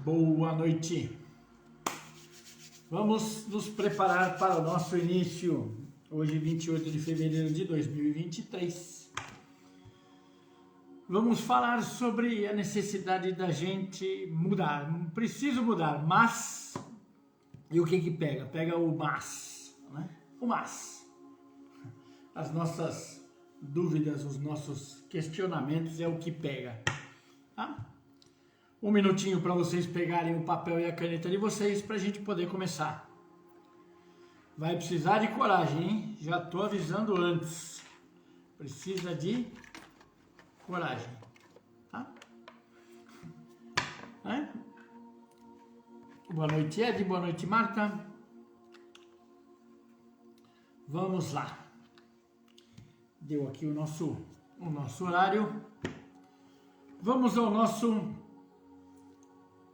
Boa noite. Vamos nos preparar para o nosso início, hoje 28 de fevereiro de 2023. Vamos falar sobre a necessidade da gente mudar. Preciso mudar, mas... E o que pega? Pega o mas, né? O mas. As nossas dúvidas, os nossos questionamentos é o que pega, tá? Um minutinho para vocês pegarem o papel e a caneta de vocês para a gente poder começar. Vai precisar de coragem, hein? Já estou avisando antes. Precisa de coragem, tá? Boa noite, Ed. Boa noite, Marta. Vamos lá. Deu aqui o nosso horário. Vamos ao nosso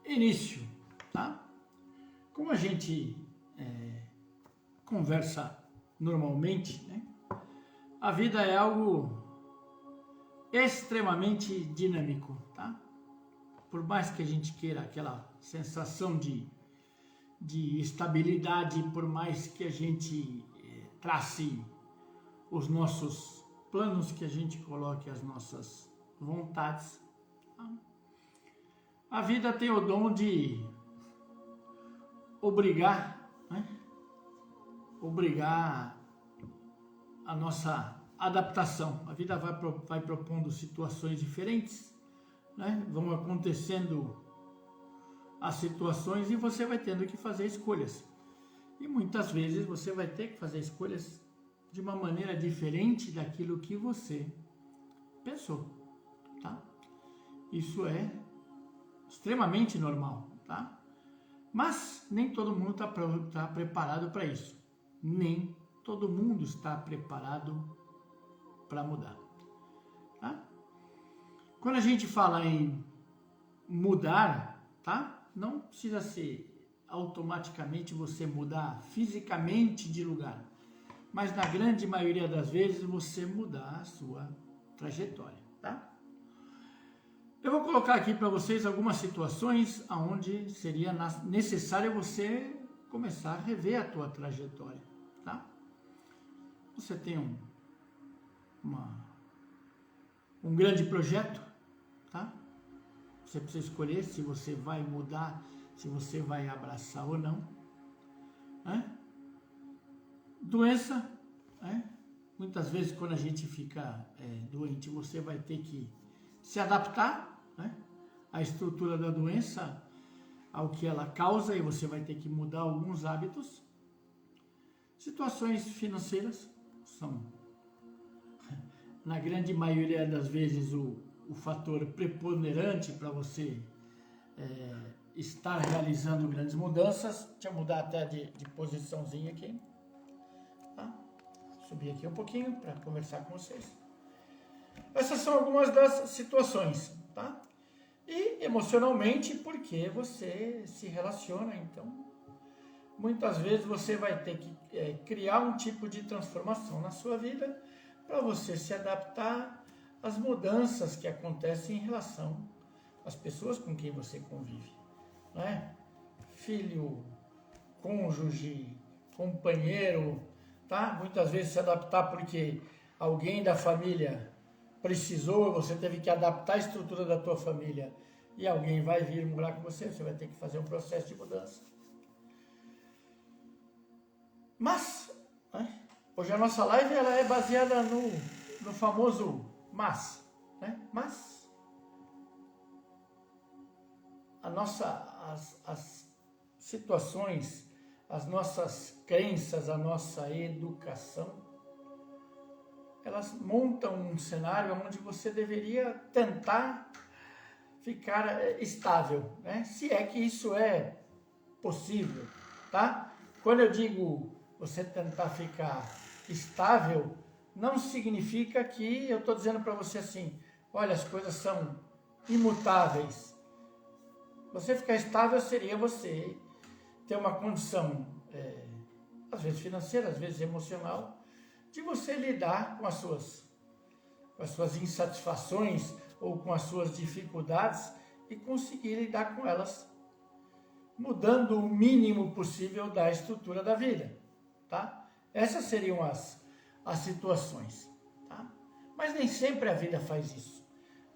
início, tá? Como a gente conversa normalmente, né? A vida é algo extremamente dinâmico, tá? Por mais que a gente queira aquela sensação de estabilidade, por mais que a gente trace os nossos planos, que a gente coloque as nossas vontades, tá? A vida tem o dom de obrigar, né? Obrigar a nossa adaptação. A vida vai propondo situações diferentes, né? Vão acontecendo as situações e você vai tendo que fazer escolhas. E muitas vezes você vai ter que fazer escolhas de uma maneira diferente daquilo que você pensou, tá? Isso é extremamente normal, tá? Mas nem todo mundo está preparado para isso. Nem todo mundo está preparado para mudar, tá? Quando a gente fala em mudar, tá? Não precisa ser automaticamente você mudar fisicamente de lugar, mas na grande maioria das vezes você mudar a sua trajetória, tá? Eu vou colocar aqui para vocês algumas situações onde seria necessário você começar a rever a tua trajetória, tá? Você tem um grande projeto, tá? Você precisa escolher se você vai mudar, se você vai abraçar ou não, né? Doença, né? Muitas vezes quando a gente fica doente, você vai ter que se adaptar, né, à estrutura da doença, ao que ela causa, e você vai ter que mudar alguns hábitos. Situações financeiras são, na grande maioria das vezes, o fator preponderante para você estar realizando grandes mudanças. Deixa eu mudar até de posiçãozinha aqui, tá? Subir aqui um pouquinho para conversar com vocês. Essas são algumas das situações, tá? E emocionalmente, porque você se relaciona, então muitas vezes você vai ter que criar um tipo de transformação na sua vida para você se adaptar às mudanças que acontecem em relação às pessoas com quem você convive, né? Filho, cônjuge, companheiro, tá? Muitas vezes se adaptar porque alguém da família precisou, você teve que adaptar a estrutura da tua família e alguém vai vir morar com você, você vai ter que fazer um processo de mudança. Mas, né, hoje a nossa live ela é baseada no famoso mas, né? Mas as situações, as nossas crenças, a nossa educação, elas montam um cenário onde você deveria tentar ficar estável, né? Se é que isso é possível, tá? Quando eu digo você tentar ficar estável, não significa que eu estou dizendo para você assim, olha, as coisas são imutáveis. Você ficar estável seria você ter uma condição, às vezes financeira, às vezes emocional, de você lidar com as suas insatisfações ou com as suas dificuldades e conseguir lidar com elas mudando o mínimo possível da estrutura da vida, tá? Essas seriam as situações, tá? Mas nem sempre a vida faz isso,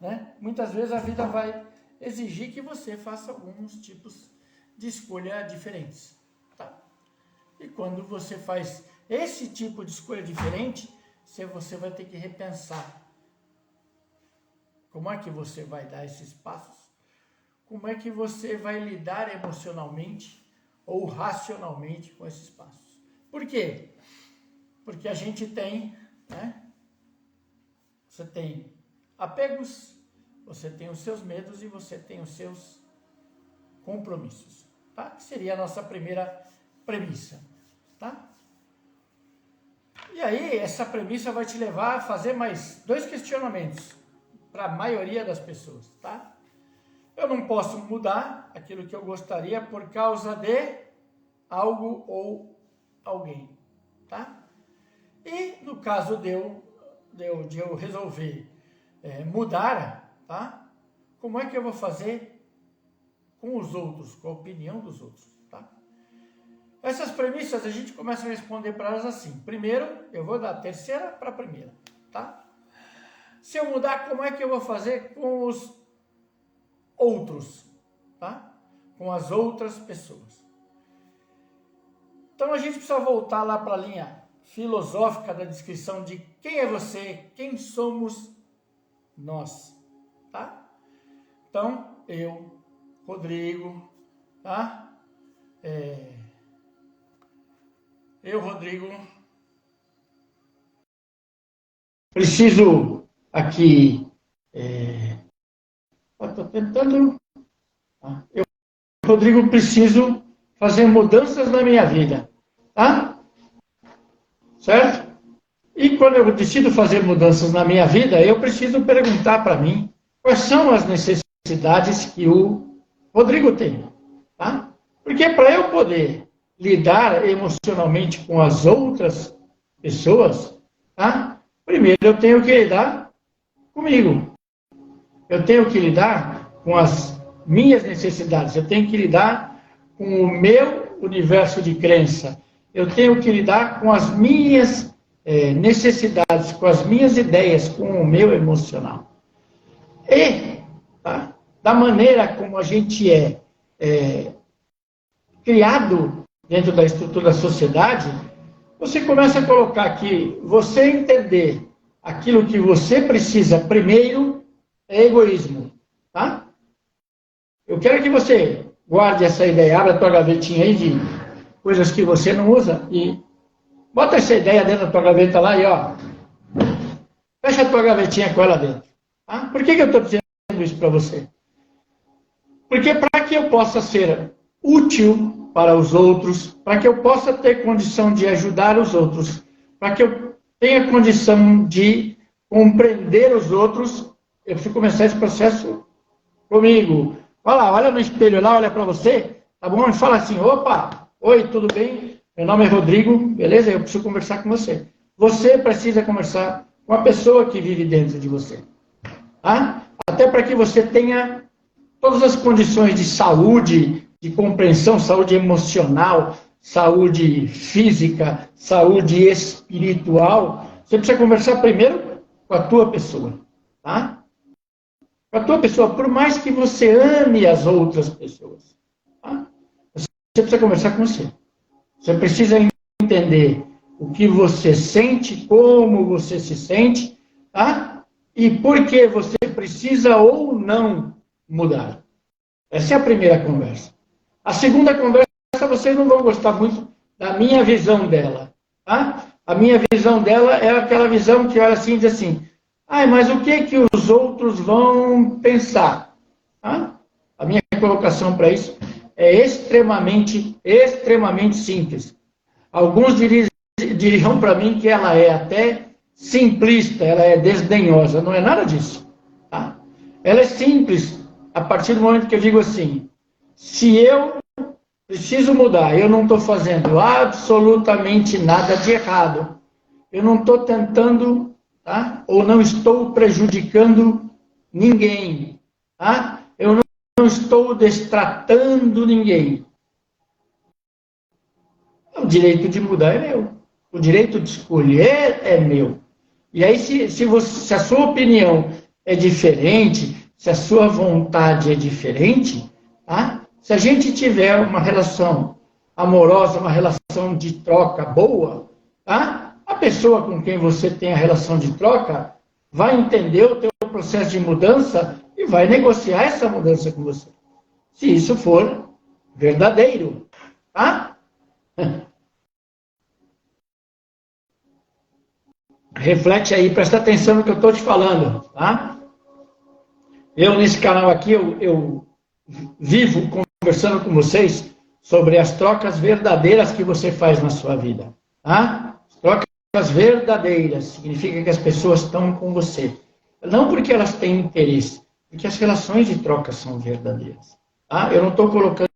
né? Muitas vezes a vida vai exigir que você faça alguns tipos de escolha diferentes, tá? E quando você faz esse tipo de escolha diferente, você vai ter que repensar como é que você vai dar esses passos, como é que você vai lidar emocionalmente ou racionalmente com esses passos. Por quê? Porque a gente tem, né? Você tem apegos, você tem os seus medos e você tem os seus compromissos, tá? Que seria a nossa primeira premissa, tá? E aí, essa premissa vai te levar a fazer mais 2 questionamentos para a maioria das pessoas, tá? Eu não posso mudar aquilo que eu gostaria por causa de algo ou alguém, tá? E no caso de eu resolver mudar, tá? Como é que eu vou fazer com os outros, com a opinião dos outros, tá? Essas premissas a gente começa a responder para elas assim. Primeiro, eu vou da terceira para a primeira, tá? Se eu mudar, como é que eu vou fazer com os outros, tá? Com as outras pessoas. Então a gente precisa voltar lá para a linha filosófica da descrição de quem é você, quem somos nós, tá? Então, eu, Rodrigo, tá? Eu, Rodrigo, preciso aqui, estou tentando, eu, Rodrigo, preciso fazer mudanças na minha vida, tá? Certo? E quando eu decido fazer mudanças na minha vida, eu preciso perguntar para mim quais são as necessidades que o Rodrigo tem, tá? Porque para eu poder lidar emocionalmente com as outras pessoas, tá? Primeiro eu tenho que lidar comigo. Eu tenho que lidar com as minhas necessidades. Eu tenho que lidar com o meu universo de crença. Eu tenho que lidar com as minhas necessidades, com as minhas ideias, com o meu emocional. E, tá? Da maneira como a gente é criado dentro da estrutura da sociedade, você começa a colocar que você entender aquilo que você precisa primeiro é egoísmo, tá? Eu quero que você guarde essa ideia, abra a tua gavetinha aí de coisas que você não usa e bota essa ideia dentro da tua gaveta lá e ó, fecha a tua gavetinha com ela dentro. Tá? Por que eu estou dizendo isso para você? Porque para que eu possa ser útil para os outros, para que eu possa ter condição de ajudar os outros, para que eu tenha condição de compreender os outros, eu preciso começar esse processo comigo. Olha no espelho lá, olha para você, tá bom? E fala assim, opa, oi, tudo bem? Meu nome é Rodrigo, beleza? Eu preciso conversar com você. Você precisa conversar com a pessoa que vive dentro de você. Tá? Até para que você tenha todas as condições de saúde, de compreensão, saúde emocional, saúde física, saúde espiritual. Você precisa conversar primeiro com a tua pessoa. Tá? Com a tua pessoa, por mais que você ame as outras pessoas. Tá? Você precisa conversar com você. Você precisa entender o que você sente, como você se sente, tá? E por que você precisa ou não mudar. Essa é a primeira conversa. A segunda conversa, vocês não vão gostar muito da minha visão dela, tá? A minha visão dela é aquela visão que olha assim e diz assim, mas o que os outros vão pensar? Tá? A minha colocação para isso é extremamente simples. Alguns diriam para mim que ela é até simplista, ela é desdenhosa. Não é nada disso. Tá? Ela é simples a partir do momento que eu digo assim, se eu preciso mudar, eu não estou fazendo absolutamente nada de errado. Eu não estou tentando, tá? Ou não estou prejudicando ninguém. Tá? Eu não estou destratando ninguém. O direito de mudar é meu. O direito de escolher é meu. E aí, se a sua opinião é diferente, se a sua vontade é diferente, tá? Se a gente tiver uma relação amorosa, uma relação de troca boa, tá? A pessoa com quem você tem a relação de troca vai entender o teu processo de mudança e vai negociar essa mudança com você. Se isso for verdadeiro, tá? Reflete aí, presta atenção no que eu estou te falando, tá? Eu, nesse canal aqui, eu vivo conversando com vocês sobre as trocas verdadeiras que você faz na sua vida, tá? As trocas verdadeiras significa que as pessoas estão com você. Não porque elas têm interesse, porque as relações de troca são verdadeiras, tá? Eu não estou colocando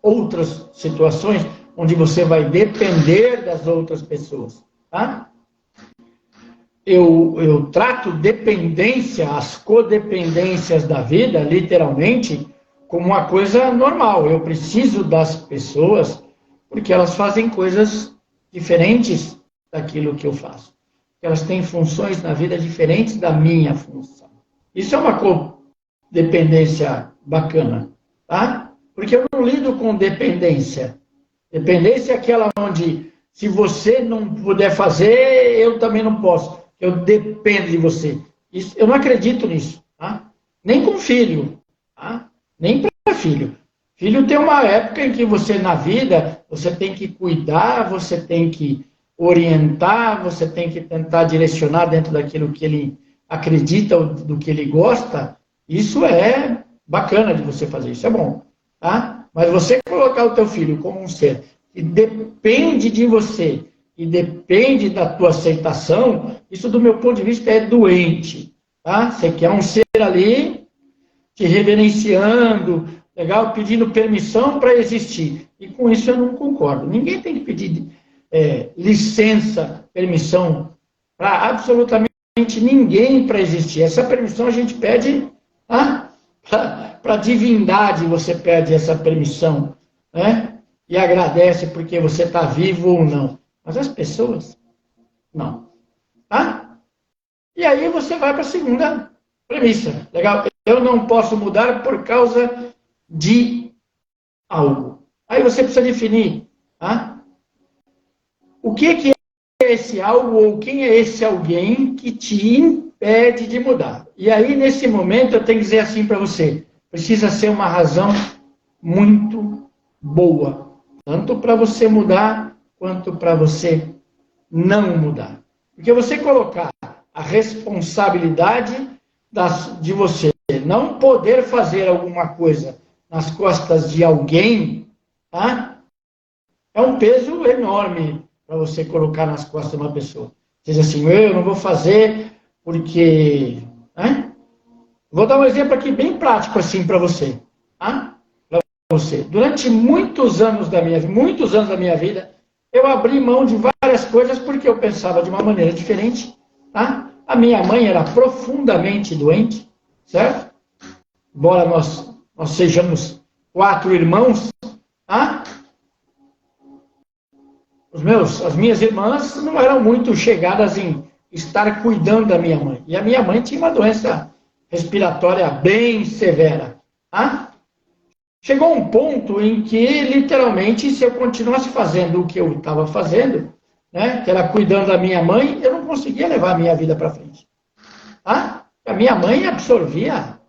outras situações onde você vai depender das outras pessoas, tá? Eu trato dependência, as codependências da vida, literalmente, como uma coisa normal. Eu preciso das pessoas porque elas fazem coisas diferentes daquilo que eu faço. Elas têm funções na vida diferentes da minha função. Isso é uma codependência bacana, tá? Porque eu não lido com dependência. Dependência é aquela onde, se você não puder fazer, eu também não posso. Eu dependo de você. Isso, eu não acredito nisso. Tá? Nem com filho. Tá? Nem para filho. Filho tem uma época em que você, na vida, você tem que cuidar, você tem que orientar, você tem que tentar direcionar dentro daquilo que ele acredita, ou do que ele gosta. Isso é bacana de você fazer. Isso é bom. Tá? Mas você colocar o teu filho como um ser que depende de você, e depende da tua aceitação, isso do meu ponto de vista é doente, tá? Você quer um ser ali te reverenciando, legal, pedindo permissão para existir, e com isso eu não concordo. Ninguém tem que pedir licença, permissão para absolutamente ninguém para existir. Essa permissão a gente pede, tá? Para a divindade você pede essa permissão, né? E agradece porque você está vivo ou não. Mas as pessoas, não. Tá? E aí você vai para a segunda premissa. Legal? Eu não posso mudar por causa de algo. Aí você precisa definir, tá? O que é esse algo ou quem é esse alguém que te impede de mudar? E aí, nesse momento, eu tenho que dizer assim para você. Precisa ser uma razão muito boa. Tanto para você mudar, quanto para você não mudar. Porque você colocar a responsabilidade de você não poder fazer alguma coisa nas costas de alguém, tá? É um peso enorme para você colocar nas costas de uma pessoa. Diz assim, eu não vou fazer porque... Né? Vou dar um exemplo aqui bem prático assim para você. Tá? Para você. Durante muitos anos da minha vida, eu abri mão de várias coisas porque eu pensava de uma maneira diferente. Tá? A minha mãe era profundamente doente, certo? Embora nós sejamos 4 irmãos, tá? As minhas irmãs não eram muito chegadas em estar cuidando da minha mãe. E a minha mãe tinha uma doença respiratória bem severa. Tá? Chegou um ponto em que, literalmente, se eu continuasse fazendo o que eu estava fazendo, né, que era cuidando da minha mãe, eu não conseguia levar a minha vida para frente. Tá? A minha mãe absorvia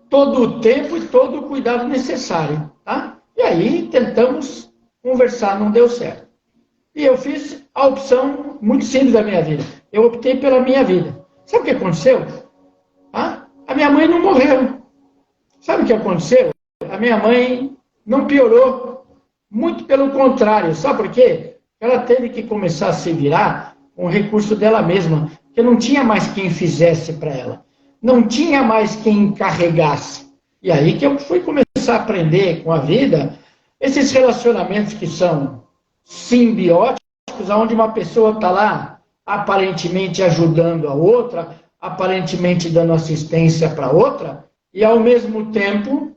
todo o tempo e todo o cuidado necessário. Tá? E aí tentamos conversar, não deu certo. E eu fiz a opção muito simples da minha vida. Eu optei pela minha vida. Sabe o que aconteceu? Tá? A minha mãe não morreu. Sabe o que aconteceu? A minha mãe não piorou. Muito pelo contrário. Sabe por quê? Ela teve que começar a se virar com o recurso dela mesma, porque não tinha mais quem fizesse para ela. Não tinha mais quem encarregasse. E aí que eu fui começar a aprender com a vida esses relacionamentos que são simbióticos, onde uma pessoa está lá aparentemente ajudando a outra, aparentemente dando assistência para outra, e ao mesmo tempo,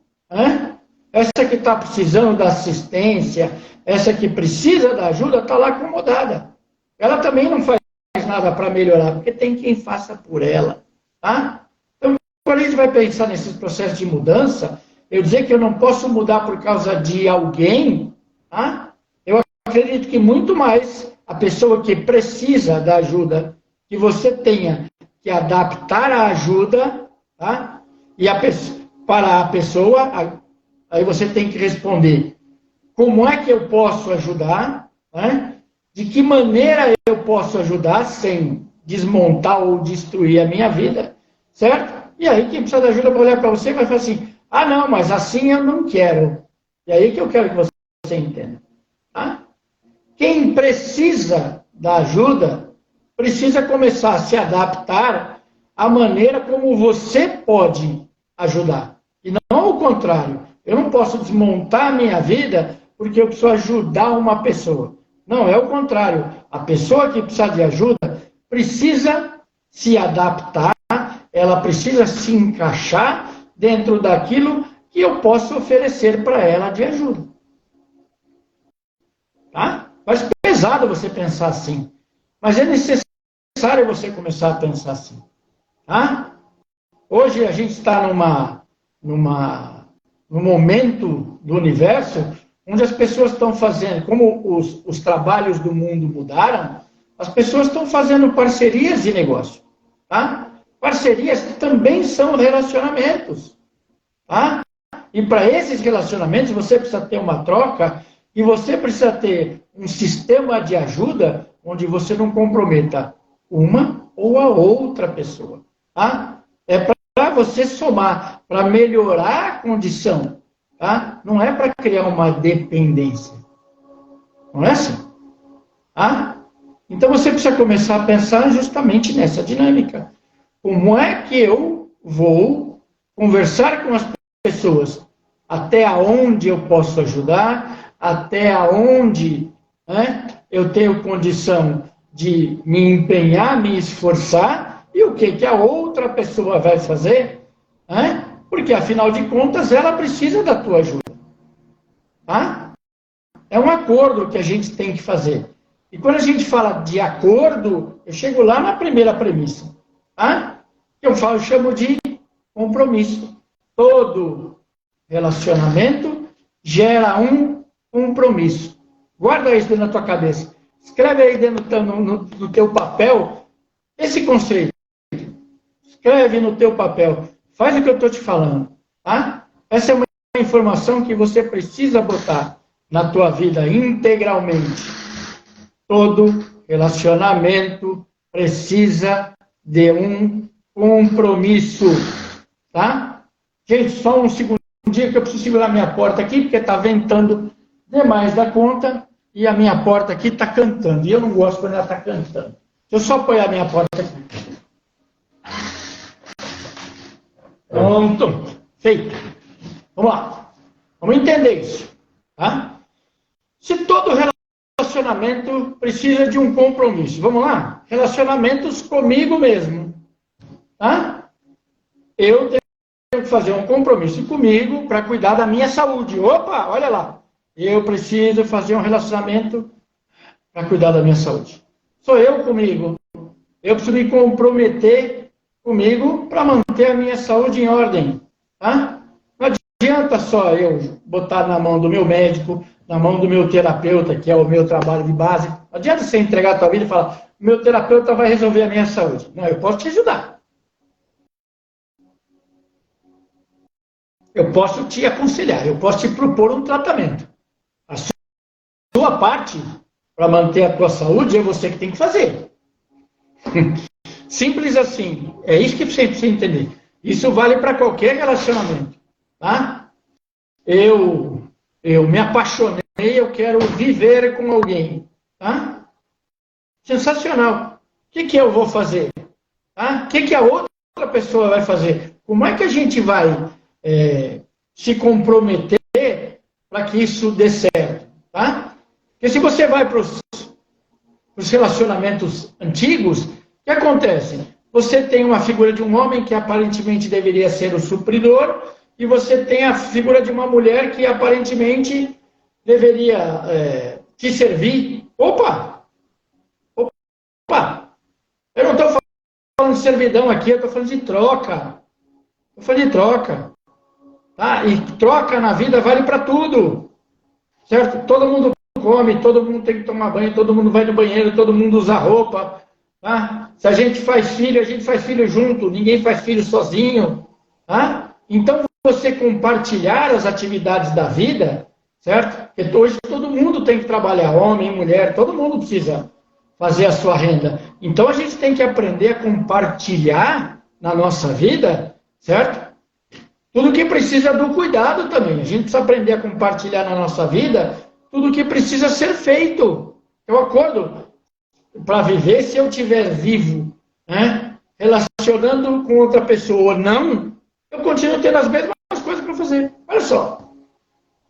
essa que está precisando da assistência, essa que precisa da ajuda está lá acomodada. Ela também não faz nada para melhorar, porque tem quem faça por ela. Tá? Então, quando a gente vai pensar nesses processos de mudança, eu dizer que eu não posso mudar por causa de alguém, tá? Eu acredito que muito mais a pessoa que precisa da ajuda, que você tenha que adaptar a ajuda, tá? E para a pessoa, aí você tem que responder: como é que eu posso ajudar? Né? De que maneira eu posso ajudar sem desmontar ou destruir a minha vida, certo? E aí quem precisa de ajuda vai olhar para você e vai falar assim: ah, não, mas assim eu não quero. E aí que eu quero que você entenda. Tá? Quem precisa da ajuda precisa começar a se adaptar à maneira como você pode ajudar. E não o contrário. Eu não posso desmontar a minha vida porque eu preciso ajudar uma pessoa. Não, é o contrário. A pessoa que precisa de ajuda precisa se adaptar, ela precisa se encaixar dentro daquilo que eu posso oferecer para ela de ajuda. Tá? Parece pesado você pensar assim, mas é necessário você começar a pensar assim. Tá? Hoje a gente está num momento do universo onde as pessoas estão fazendo, como os trabalhos do mundo mudaram, as pessoas estão fazendo parcerias de negócio. Tá? Parcerias também são relacionamentos. Tá? E para esses relacionamentos você precisa ter uma troca e você precisa ter um sistema de ajuda onde você não comprometa uma ou a outra pessoa. Tá? É para você somar, para melhorar a condição. Tá? Não é para criar uma dependência. Não é assim? Tá? Então você precisa começar a pensar justamente nessa dinâmica. Como é que eu vou conversar com as pessoas até onde eu posso ajudar, até onde, né, eu tenho condição de me empenhar, me esforçar, e o que a outra pessoa vai fazer, né? Porque, afinal de contas, ela precisa da tua ajuda. Tá? É um acordo que a gente tem que fazer. E quando a gente fala de acordo, eu chego lá na primeira premissa. Tá? Eu chamo de compromisso. Todo relacionamento gera um compromisso. Guarda isso dentro da tua cabeça. Escreve aí dentro no teu papel esse conceito. Escreve no teu papel. Faz o que eu estou te falando. Tá? Essa é uma informação que você precisa botar na tua vida integralmente. Todo relacionamento precisa de um compromisso. Tá? Gente, só um segundinho que eu preciso segurar minha porta aqui, porque está ventando demais da conta e a minha porta aqui está cantando. E eu não gosto quando ela está cantando. Deixa eu só apoiar a minha porta aqui. Pronto. Feito. Vamos lá. Vamos entender isso. Tá? Se todo relacionamento precisa de um compromisso. Vamos lá? Relacionamentos comigo mesmo. Tá? Eu tenho que fazer um compromisso comigo para cuidar da minha saúde. Opa, olha lá. Eu preciso fazer um relacionamento para cuidar da minha saúde. Sou eu comigo. Eu preciso me comprometer comigo para manter a minha saúde em ordem. Tá? Não adianta só eu botar na mão do meu médico, na mão do meu terapeuta, que é o meu trabalho de base. Não adianta você entregar a tua vida e falar: meu terapeuta vai resolver a minha saúde. Não, eu posso te ajudar. Eu posso te aconselhar, eu posso te propor um tratamento. A sua parte para manter a tua saúde é você que tem que fazer. Simples assim. É isso que você precisa entender. Isso vale para qualquer relacionamento. Tá? Eu me apaixonei, eu quero viver com alguém. Tá? Sensacional. O que eu vou fazer? Tá? O que a outra pessoa vai fazer? Como é que a gente vai se comprometer para que isso dê certo? Tá? Porque se você vai para os relacionamentos antigos, o que acontece? Você tem uma figura de um homem que aparentemente deveria ser o supridor, e você tem a figura de uma mulher que aparentemente deveria te servir. Opa! Eu não estou falando de servidão aqui, eu estou falando de troca. Estou falando de troca. Tá? E troca na vida vale para tudo. Certo? Todo mundo come, todo mundo tem que tomar banho, todo mundo vai no banheiro, todo mundo usa roupa. Tá? Se a gente faz filho junto, ninguém faz filho sozinho. Tá? Então, você compartilhar as atividades da vida, certo? Porque hoje todo mundo tem que trabalhar, homem, mulher, todo mundo precisa fazer a sua renda. Então, a gente tem que aprender a compartilhar na nossa vida, certo? Tudo que precisa do cuidado também. A gente precisa aprender a compartilhar na nossa vida tudo que precisa ser feito. Eu acordo para viver, se eu estiver vivo, né, relacionando com outra pessoa ou não, eu continuo tendo as mesmas coisas para fazer. Olha só.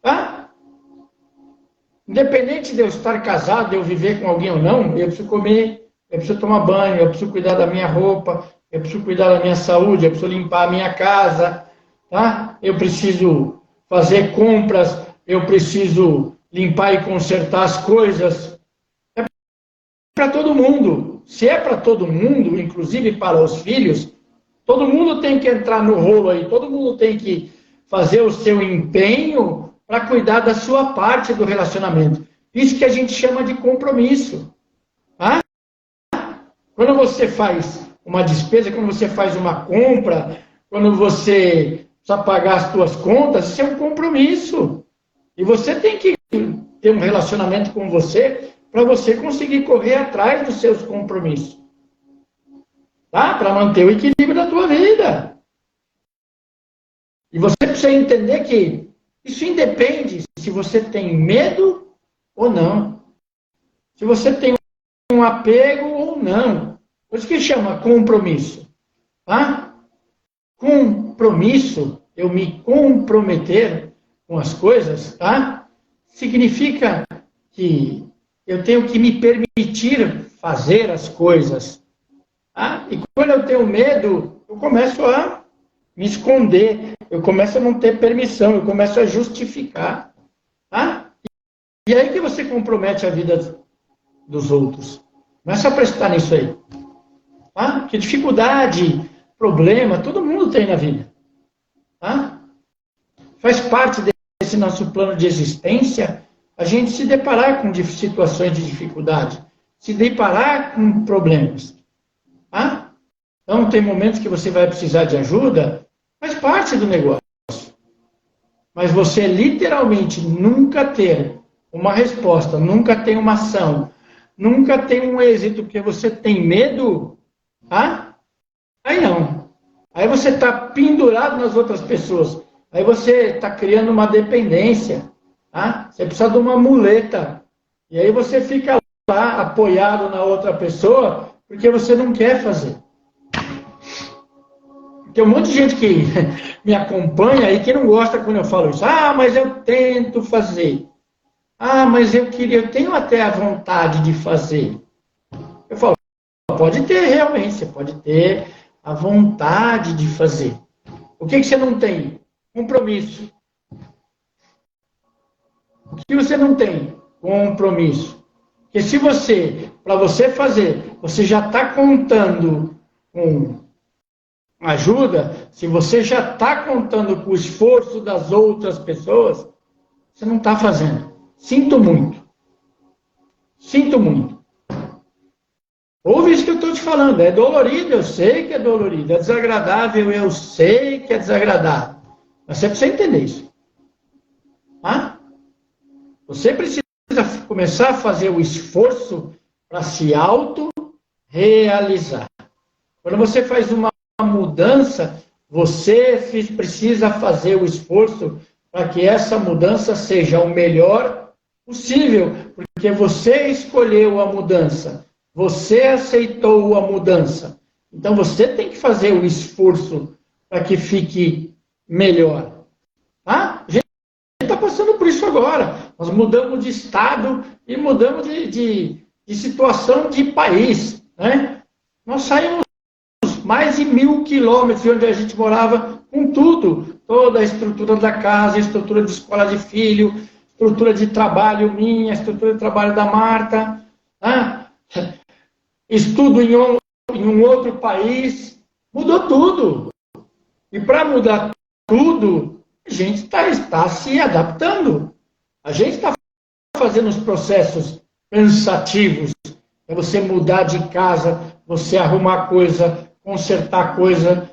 Tá? Independente de eu estar casado, de eu viver com alguém ou não, eu preciso comer, eu preciso tomar banho, eu preciso cuidar da minha roupa, eu preciso cuidar da minha saúde, eu preciso limpar a minha casa, tá? Eu preciso fazer compras, eu preciso limpar e consertar as coisas. É para todo mundo. Se é para todo mundo, inclusive para os filhos, todo mundo tem que entrar no rolo aí, todo mundo tem que fazer o seu empenho para cuidar da sua parte do relacionamento. Isso que a gente chama de compromisso. Tá? Quando você faz uma despesa, quando você faz uma compra, quando você precisa pagar as suas contas, isso é um compromisso. E você tem que ter um relacionamento com você para você conseguir correr atrás dos seus compromissos. Tá? Para manter o equilíbrio da tua vida. E você precisa entender que isso independe se você tem medo ou não. Se você tem um apego ou não. Por isso que chama compromisso. Tá? Compromisso, eu me comprometer com as coisas, tá? Significa que eu tenho que me permitir fazer as coisas. Tá? E quando eu tenho medo, eu começo a me esconder, eu começo a não ter permissão, eu começo a justificar. Tá? E aí que você compromete a vida dos outros. Começa a prestar nisso aí. Tá? Porque dificuldade, problema, todo mundo tem na vida. Tá? Faz parte desse nosso plano de existência a gente se deparar com situações de dificuldade, se deparar com problemas. Tá? Então, tem momentos que você vai precisar de ajuda, faz parte do negócio. Mas você literalmente nunca ter uma resposta, nunca tem uma ação, nunca tem um êxito porque você tem medo, tá? Aí não. Aí você está pendurado nas outras pessoas. Aí você está criando uma dependência. Tá? Você precisa de uma muleta. E aí você fica lá apoiado na outra pessoa porque você não quer fazer. Tem um monte de gente que me acompanha e que não gosta quando eu falo isso. Ah, mas eu tento fazer. Ah, mas eu tenho até a vontade de fazer. Eu falo, pode ter realmente, você pode ter a vontade de fazer. O que você não tem? Compromisso. O que você não tem? Compromisso. Porque se você, para você fazer, você já está contando com ajuda, se você já está contando com o esforço das outras pessoas, você não está fazendo. Sinto muito. Sinto muito. Ouve isso que eu estou te falando. É dolorido, eu sei que é dolorido. É desagradável, eu sei que é desagradável. Mas você precisa entender isso. Tá? Você precisa começar a fazer o esforço para se auto-realizar. Quando você faz uma mudança, você precisa fazer o esforço para que essa mudança seja o melhor possível, porque você escolheu a mudança. Você aceitou a mudança. Então, você tem que fazer o esforço para que fique melhor. Tá? A gente está passando por isso agora. Nós mudamos de estado e mudamos de situação de país. Né? Nós saímos mais de 1.000 quilômetros de onde a gente morava, com tudo. Toda a estrutura da casa, a estrutura de escola de filho, estrutura de trabalho minha, estrutura de trabalho da Marta, né? Estudo em um outro país, mudou tudo. E para mudar tudo, a gente está se adaptando. A gente está fazendo os processos cansativos. É você mudar de casa, você arrumar coisa, consertar coisa,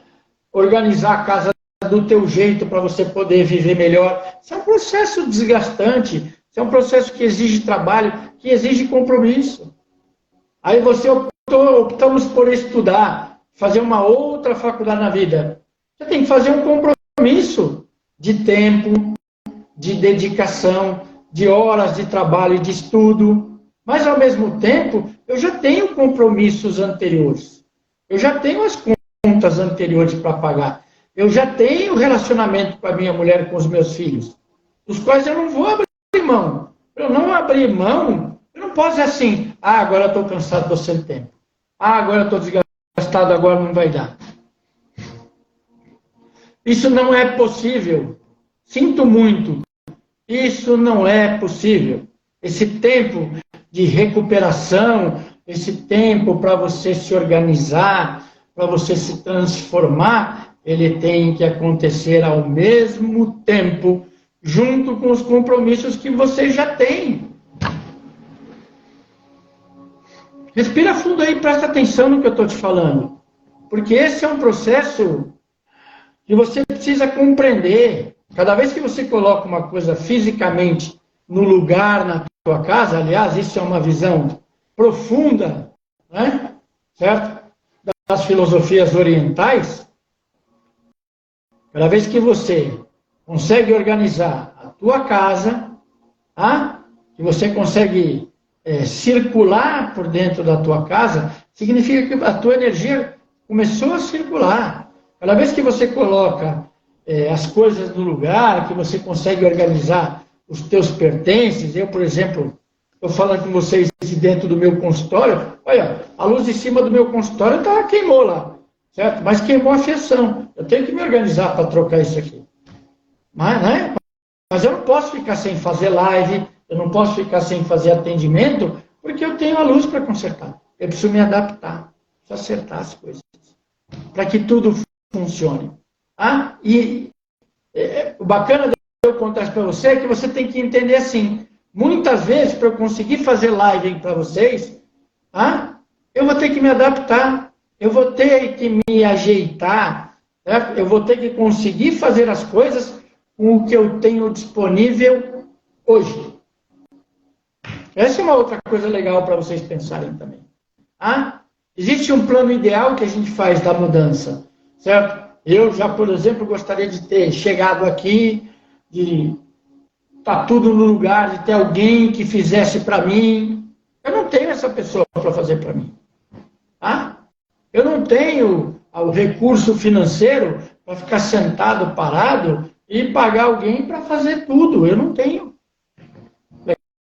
organizar a casa do teu jeito para você poder viver melhor. Isso é um processo desgastante, isso é um processo que exige trabalho, que exige compromisso. Aí optamos por estudar, fazer uma outra faculdade na vida. Você tem que fazer um compromisso de tempo, de dedicação, de horas de trabalho e de estudo. Mas, ao mesmo tempo, eu já tenho compromissos anteriores. Eu já tenho as contas anteriores para pagar. Eu já tenho relacionamento com a minha mulher e com os meus filhos, dos quais eu não vou abrir mão. Eu não abrir mão, eu não posso dizer assim, agora eu estou cansado, estou sem tempo. Agora eu estou desgastado, agora não vai dar. Isso não é possível. Sinto muito. Isso não é possível. Esse tempo de recuperação, esse tempo para você se organizar, para você se transformar, ele tem que acontecer ao mesmo tempo, junto com os compromissos que você já tem. Respira fundo aí, presta atenção no que eu estou te falando. Porque esse é um processo que você precisa compreender. Cada vez que você coloca uma coisa fisicamente no lugar, na tua casa, aliás, isso é uma visão profunda, né? Certo? Das filosofias orientais. Cada vez que você consegue organizar a tua casa, que você consegue circular por dentro da tua casa, significa que a tua energia começou a circular. Cada vez que você coloca as coisas no lugar, que você consegue organizar os teus pertences, eu, por exemplo, estou falando com vocês de dentro do meu consultório, olha, a luz de cima do meu consultório queimou lá, certo? Mas queimou a fiação. Eu tenho que me organizar para trocar isso aqui. Mas eu não posso ficar sem fazer live, eu não posso ficar sem fazer atendimento, porque eu tenho a luz para consertar. Eu preciso me adaptar, preciso acertar as coisas, para que tudo funcione. O bacana de eu contar isso para você é que você tem que entender assim, muitas vezes, para eu conseguir fazer live para vocês, eu vou ter que me adaptar, eu vou ter que me ajeitar, certo? Eu vou ter que conseguir fazer as coisas com o que eu tenho disponível hoje. Essa é uma outra coisa legal para vocês pensarem também. Existe um plano ideal que a gente faz da mudança, certo? Eu já, por exemplo, gostaria de ter chegado aqui, de estar tudo no lugar, de ter alguém que fizesse para mim. Eu não tenho essa pessoa para fazer para mim. Eu não tenho o recurso financeiro para ficar sentado, parado e pagar alguém para fazer tudo. Eu não tenho.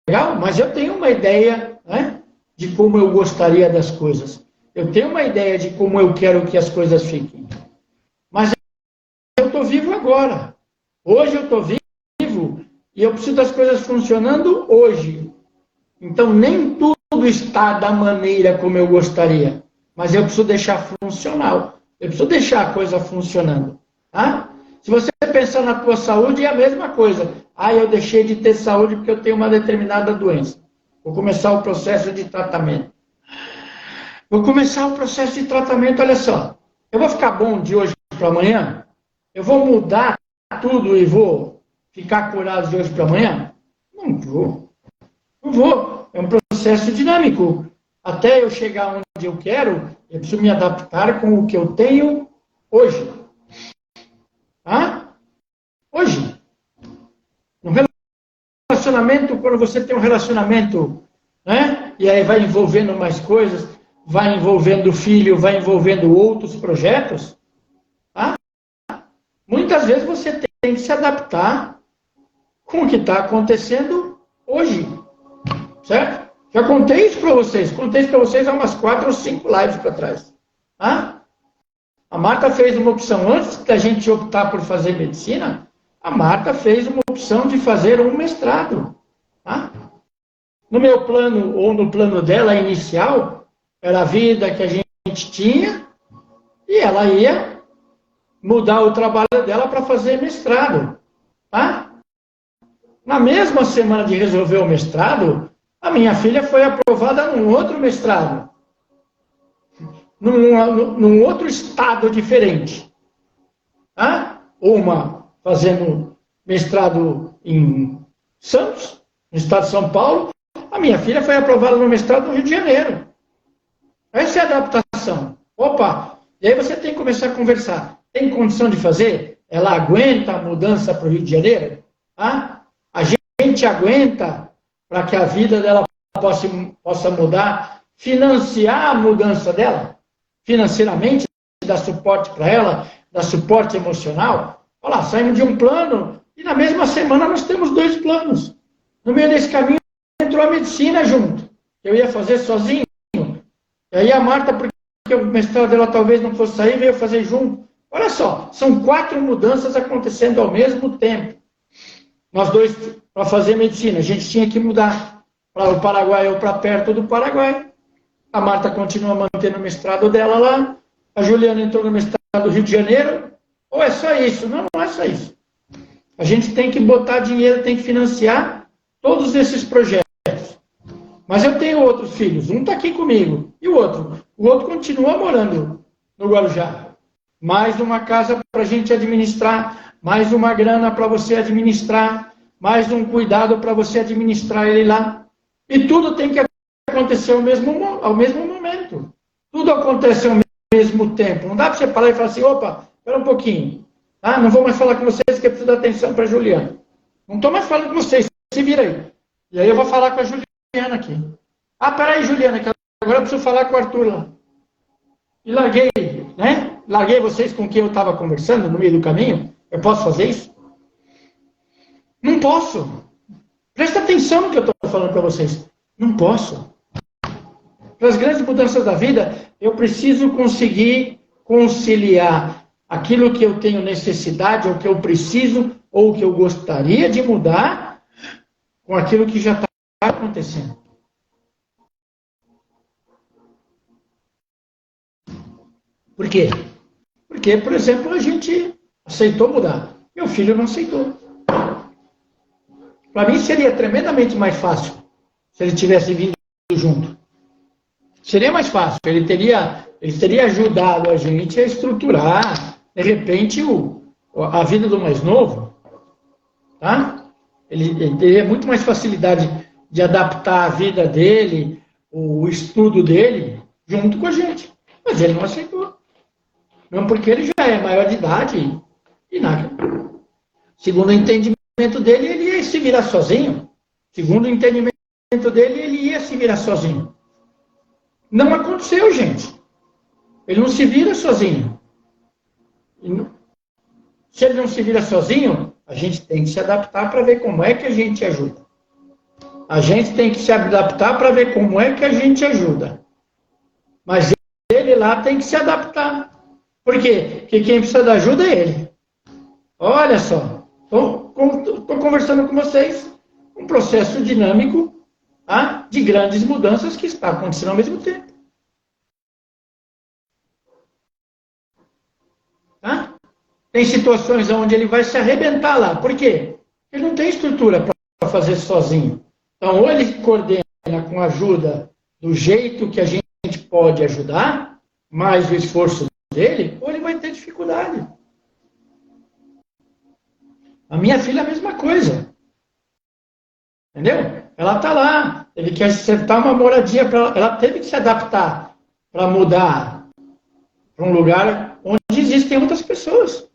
Legal? Mas eu tenho uma ideia, né, de como eu gostaria das coisas. Eu tenho uma ideia de como eu quero que as coisas fiquem. Mas eu estou vivo agora. Hoje eu estou vivo e eu preciso das coisas funcionando hoje. Então, nem tudo está da maneira como eu gostaria. Mas eu preciso deixar funcional. Eu preciso deixar a coisa funcionando. Se você pensar na tua saúde, é a mesma coisa. Eu deixei de ter saúde porque eu tenho uma determinada doença. Vou começar o processo de tratamento. Olha só. Eu vou ficar bom de hoje para amanhã? Eu vou mudar tudo e vou ficar curado de hoje para amanhã? Não vou. Não vou. É um processo dinâmico. Até eu chegar onde eu quero, eu preciso me adaptar com o que eu tenho hoje. Hoje. No relacionamento, quando você tem um relacionamento, né? E aí vai envolvendo mais coisas, vai envolvendo filho, vai envolvendo outros projetos, muitas vezes você tem que se adaptar com o que está acontecendo hoje, certo? Já contei isso para vocês há umas 4 ou 5 lives para trás. A Marta fez uma opção antes da gente optar por fazer medicina, a Marta fez uma opção de fazer um mestrado. Tá? No meu plano, ou no plano dela inicial, era a vida que a gente tinha, e ela ia mudar o trabalho dela para fazer mestrado. Tá? Na mesma semana de resolver o mestrado, a minha filha foi aprovada num outro mestrado, num outro estado diferente. Tá? Uma fazendo mestrado em Santos, no estado de São Paulo. A minha filha foi aprovada no mestrado no Rio de Janeiro. Essa é a adaptação. Opa! E aí você tem que começar a conversar. Tem condição de fazer? Ela aguenta a mudança para o Rio de Janeiro? Tá? A gente aguenta para que a vida dela possa mudar, financiar a mudança dela, financeiramente, dar suporte para ela, dar suporte emocional. Olha lá, saímos de um plano e na mesma semana nós temos 2 planos. No meio desse caminho entrou a medicina junto. Eu ia fazer sozinho. E aí a Marta, porque o mestrado dela talvez não fosse sair, veio fazer junto. Olha só, são 4 mudanças acontecendo ao mesmo tempo. Nós 2, para fazer medicina, a gente tinha que mudar para o Paraguai ou para perto do Paraguai. A Marta continua mantendo o mestrado dela lá. A Juliana entrou no mestrado do Rio de Janeiro. Ou é só isso? Não, não é só isso. A gente tem que botar dinheiro, tem que financiar todos esses projetos. Mas eu tenho outros filhos. Um está aqui comigo. E o outro? O outro continua morando no Guarujá. Mais uma casa para a gente administrar. Mais uma grana para você administrar. Mais um cuidado para você administrar ele lá. E tudo tem que acontecer ao mesmo momento. Tudo acontece ao mesmo tempo. Não dá para você parar e falar assim, opa, espera um pouquinho. Ah, não vou mais falar com vocês que eu preciso dar atenção para a Juliana. Não estou mais falando com vocês, se vira aí. E aí eu vou falar com a Juliana aqui. Ah, peraí, Juliana, que agora eu preciso falar com o Arthur lá. E larguei, né? Larguei vocês com quem eu estava conversando no meio do caminho. Eu posso fazer isso? Não posso. Presta atenção no que eu estou falando para vocês. Não posso. Para as grandes mudanças da vida, eu preciso conseguir conciliar aquilo que eu tenho necessidade, ou que eu preciso, ou que eu gostaria de mudar, com aquilo que já está acontecendo. Por quê? Porque, por exemplo, a gente aceitou mudar. Meu filho não aceitou. Para mim seria tremendamente mais fácil se ele tivesse vindo junto. Seria mais fácil. Ele teria ajudado a gente a estruturar, de repente, a vida do mais novo. Tá? Ele teria muito mais facilidade de adaptar a vida dele, o estudo dele, junto com a gente. Mas ele não aceitou. Não porque ele já é maior de idade e nada. Segundo o entendimento dele, ele ia se virar sozinho. Segundo o entendimento dele, ele ia se virar sozinho. Não aconteceu, gente. Ele não se vira sozinho. Se ele não se vira sozinho, a gente tem que se adaptar para ver como é que a gente ajuda. A gente tem que se adaptar para ver como é que a gente ajuda. Mas ele lá tem que se adaptar. Por quê? Porque quem precisa da ajuda é ele. Olha só. Estou conversando com vocês. Um processo dinâmico, tá? De grandes mudanças que está acontecendo ao mesmo tempo. Tá? Tem situações onde ele vai se arrebentar lá. Por quê? Ele não tem estrutura para fazer sozinho. Então, ou ele coordena com a ajuda do jeito que a gente pode ajudar, mais o esforço dele, ou ele vai ter dificuldade. A minha filha é a mesma coisa. Entendeu? Ela está lá, ele quer acertar uma moradia para ela. Ela teve que se adaptar para mudar para um lugar onde existem outras pessoas.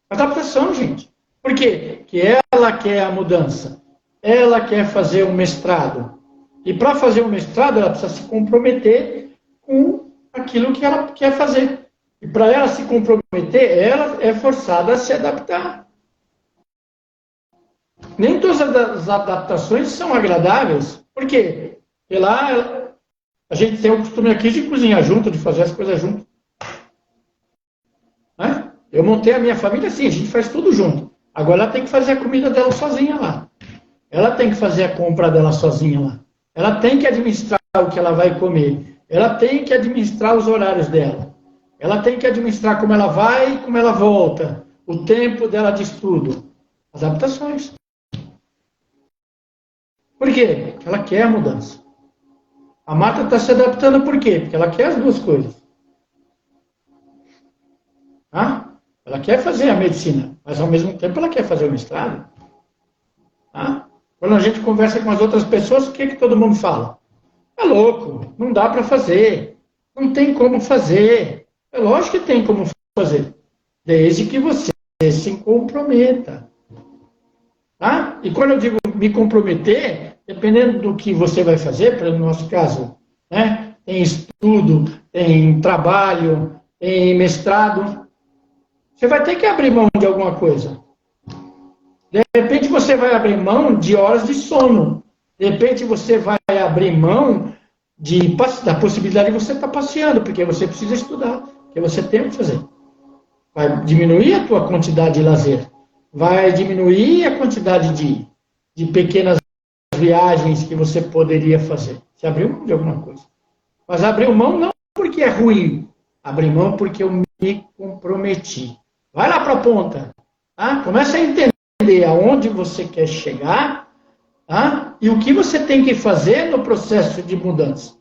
Adaptação, gente. Por quê? Porque ela quer a mudança. Ela quer fazer um mestrado. E para fazer um mestrado, ela precisa se comprometer com aquilo que ela quer fazer. E para ela se comprometer, ela é forçada a se adaptar. Nem todas as adaptações são agradáveis. Por quê? Porque lá a gente tem o costume aqui de cozinhar junto, de fazer as coisas junto. Né? Eu montei a minha família assim, a gente faz tudo junto. Agora ela tem que fazer a comida dela sozinha lá. Ela tem que fazer a compra dela sozinha lá. Ela tem que administrar o que ela vai comer. Ela tem que administrar os horários dela. Ela tem que administrar como ela vai e como ela volta. O tempo dela de estudo. As adaptações. Por quê? Porque ela quer a mudança. A Marta está se adaptando por quê? Porque ela quer as duas coisas. Tá? Ela quer fazer a medicina, mas ao mesmo tempo ela quer fazer o mestrado. Tá? Quando a gente conversa com as outras pessoas, o que todo mundo fala? É louco, não dá para fazer, não tem como fazer. É lógico que tem como fazer, desde que você se comprometa. Tá? E quando eu digo me comprometer, dependendo do que você vai fazer, no nosso caso, né, tem estudo, tem trabalho, tem mestrado, você vai ter que abrir mão de alguma coisa. De repente você vai abrir mão de horas de sono. De repente você vai abrir mão da possibilidade de você estar passeando, porque você precisa estudar, porque você tem o que fazer. Vai diminuir a tua quantidade de lazer. Vai diminuir a quantidade de pequenas viagens que você poderia fazer. Você abriu mão de alguma coisa. Mas abriu mão não porque é ruim. Abriu mão porque eu me comprometi. Vai lá para a ponta. Tá? Começa a entender aonde você quer chegar, tá? E o que você tem que fazer no processo de mudança.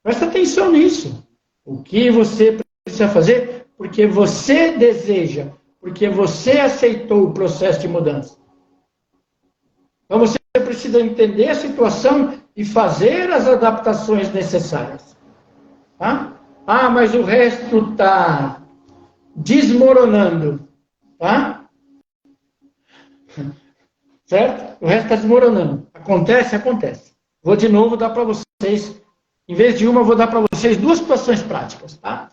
Presta atenção nisso. O que você precisa fazer porque você deseja, porque você aceitou o processo de mudança. Então você precisa entender a situação e fazer as adaptações necessárias. Tá? Ah, mas o resto está desmoronando. Tá? Certo? O resto está desmoronando. Acontece? Acontece. Vou de novo dar para vocês, em vez de uma, eu vou dar para vocês duas situações práticas. Tá?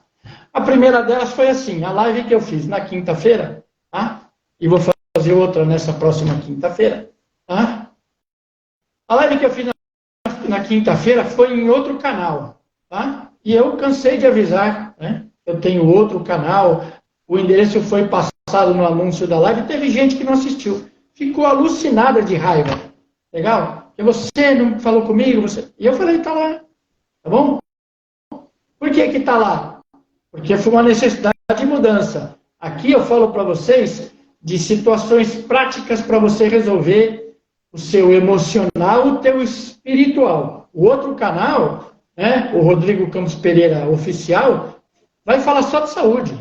A primeira delas foi assim, a live que eu fiz na quinta-feira, tá? E vou fazer outra nessa próxima quinta-feira. Tá? A live que eu fiz na quinta-feira foi em outro canal. Tá? E eu cansei de avisar, né? Eu tenho outro canal, o endereço foi passado no anúncio da live, teve gente que não assistiu. Ficou alucinada de raiva. Legal? Porque você não falou comigo, você... E eu falei, tá lá. Tá bom? Por que que tá lá? Porque foi uma necessidade de mudança. Aqui eu falo para vocês de situações práticas para você resolver o seu emocional, o teu espiritual. O outro canal, né, o Rodrigo Campos Pereira Oficial, vai falar só de saúde.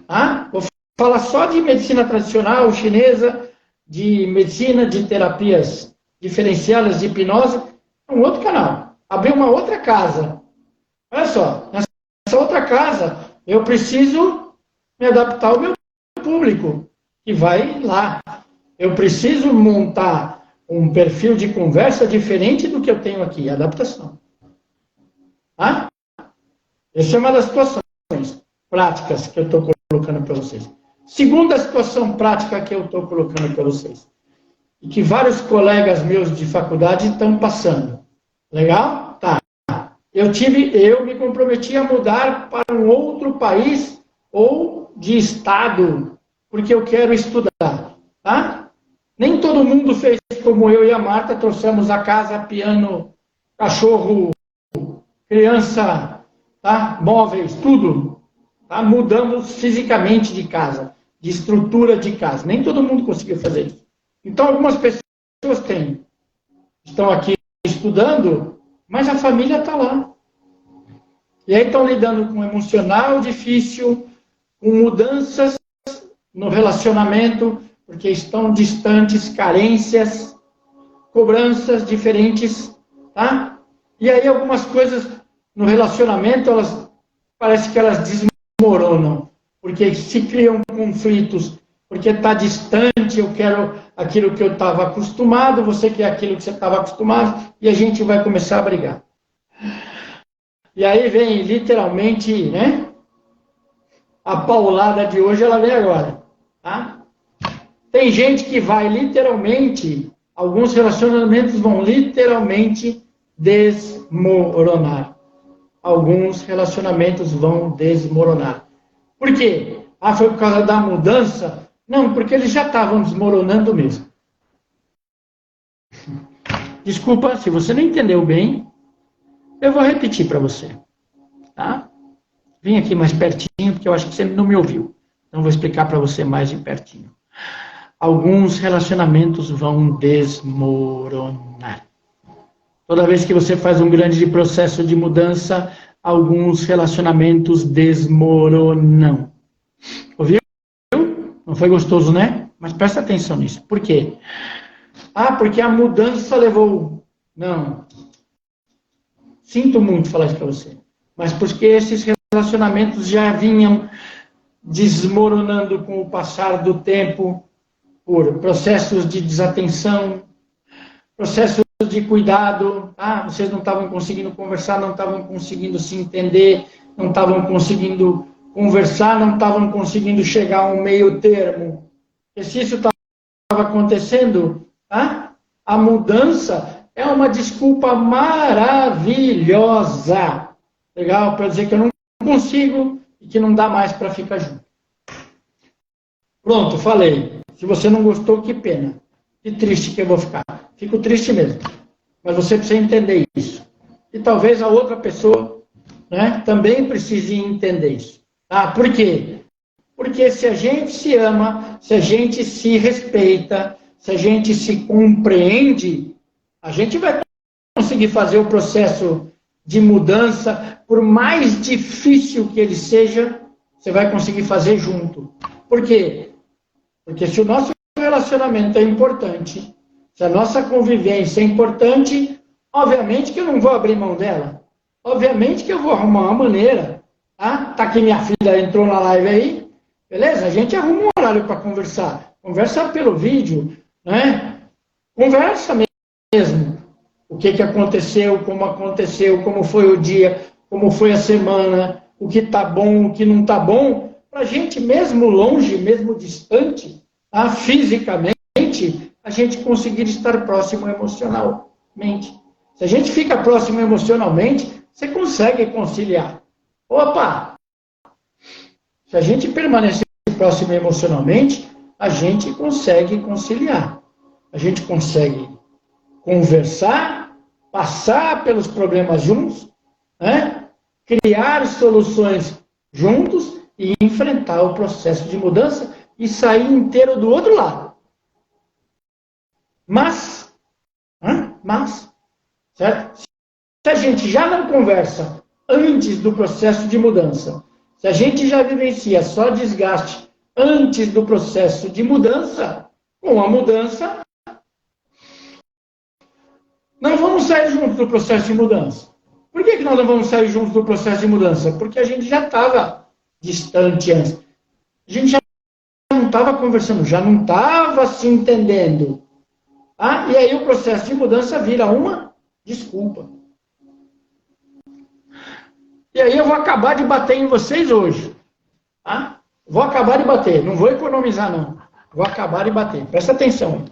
Tá? Vou falar só de medicina tradicional chinesa, de medicina, de terapias diferenciadas, de hipnose. É um outro canal. Abrir uma outra casa. Olha só, nessa outra casa, eu preciso me adaptar ao meu público, que vai lá. Eu preciso montar um perfil de conversa diferente do que eu tenho aqui, adaptação. Tá? Essa é uma das situações práticas que eu estou colocando para vocês. Segunda situação prática que eu estou colocando para vocês, e que vários colegas meus de faculdade estão passando. Legal? Tá. Eu me comprometi a mudar para um outro país ou de estado, porque eu quero estudar. Tá? Nem todo mundo fez como eu e a Marta, trouxemos a casa, piano, cachorro, criança, tá? Móveis, tudo. Tá? Mudamos fisicamente de casa, de estrutura de casa. Nem todo mundo conseguiu fazer isso. Então, algumas pessoas estão aqui estudando, mas a família está lá. E aí estão lidando com emocional difícil, com mudanças no relacionamento, porque estão distantes, carências, cobranças diferentes, tá? E aí algumas coisas no relacionamento, parece que elas desmoronam, porque se criam conflitos, porque está distante, eu quero aquilo que eu estava acostumado, você quer aquilo que você estava acostumado, e a gente vai começar a brigar. E aí vem literalmente, né? A paulada de hoje, ela vem agora. Tá? Tem gente que vai literalmente, alguns relacionamentos vão literalmente desmoronar. alguns relacionamentos vão desmoronar. Por quê? Ah, foi por causa da mudança? Não, porque eles já estavam desmoronando mesmo. Desculpa, se você não entendeu bem, eu vou repetir para você. Tá? Vem aqui mais pertinho, porque eu acho que você não me ouviu. Então, vou explicar para você mais de pertinho. Alguns relacionamentos vão desmoronar. Toda vez que você faz um grande processo de mudança, alguns relacionamentos desmoronam. Ouviu? Não foi gostoso, né? Mas presta atenção nisso. Por quê? Ah, porque a mudança levou... Não. Sinto muito falar isso para você. Mas porque esses relacionamentos já vinham desmoronando com o passar do tempo, por processos de desatenção, processos de cuidado. Ah, vocês não estavam conseguindo conversar, não estavam conseguindo se entender, não estavam conseguindo conversar, não estavam conseguindo chegar a um meio termo. E se isso estava acontecendo, a mudança é uma desculpa maravilhosa. Legal? Para dizer que eu não consigo e que não dá mais para ficar junto. Pronto, falei. Se você não gostou, que pena. Que triste que eu vou ficar. Fico triste mesmo. Mas você precisa entender isso. E talvez a outra pessoa, né, também precise entender isso. Ah, por quê? Porque se a gente se ama, se a gente se respeita, se a gente se compreende, a gente vai conseguir fazer o processo de mudança, por mais difícil que ele seja, você vai conseguir fazer junto. Por quê? Porque se o nosso relacionamento é importante, se a nossa convivência é importante, obviamente que eu não vou abrir mão dela. Obviamente que eu vou arrumar uma maneira. Tá aqui minha filha entrou na live aí. Beleza? A gente arruma um horário para conversar. Conversa pelo vídeo, né? Conversa mesmo. O que aconteceu, como foi o dia, como foi a semana, o que está bom, o que não está bom. Para a gente, mesmo longe, mesmo distante, fisicamente, a gente conseguir estar próximo emocionalmente. Se a gente fica próximo emocionalmente, você consegue conciliar. Opa! Se a gente permanecer próximo emocionalmente, a gente consegue conciliar. A gente consegue conversar, passar pelos problemas juntos, né? Criar soluções juntos e enfrentar o processo de mudança e sair inteiro do outro lado. Mas, certo? Se a gente já não conversa antes do processo de mudança, se a gente já vivencia só desgaste antes do processo de mudança, com a mudança, não vamos sair juntos do processo de mudança. Por que nós não vamos sair juntos do processo de mudança? Porque a gente já estava distante antes. A gente já não estava conversando, já não estava se entendendo. E aí o processo de mudança vira uma desculpa. E aí eu vou acabar de bater em vocês hoje. Vou acabar de bater, não vou economizar não. Vou acabar de bater, presta atenção.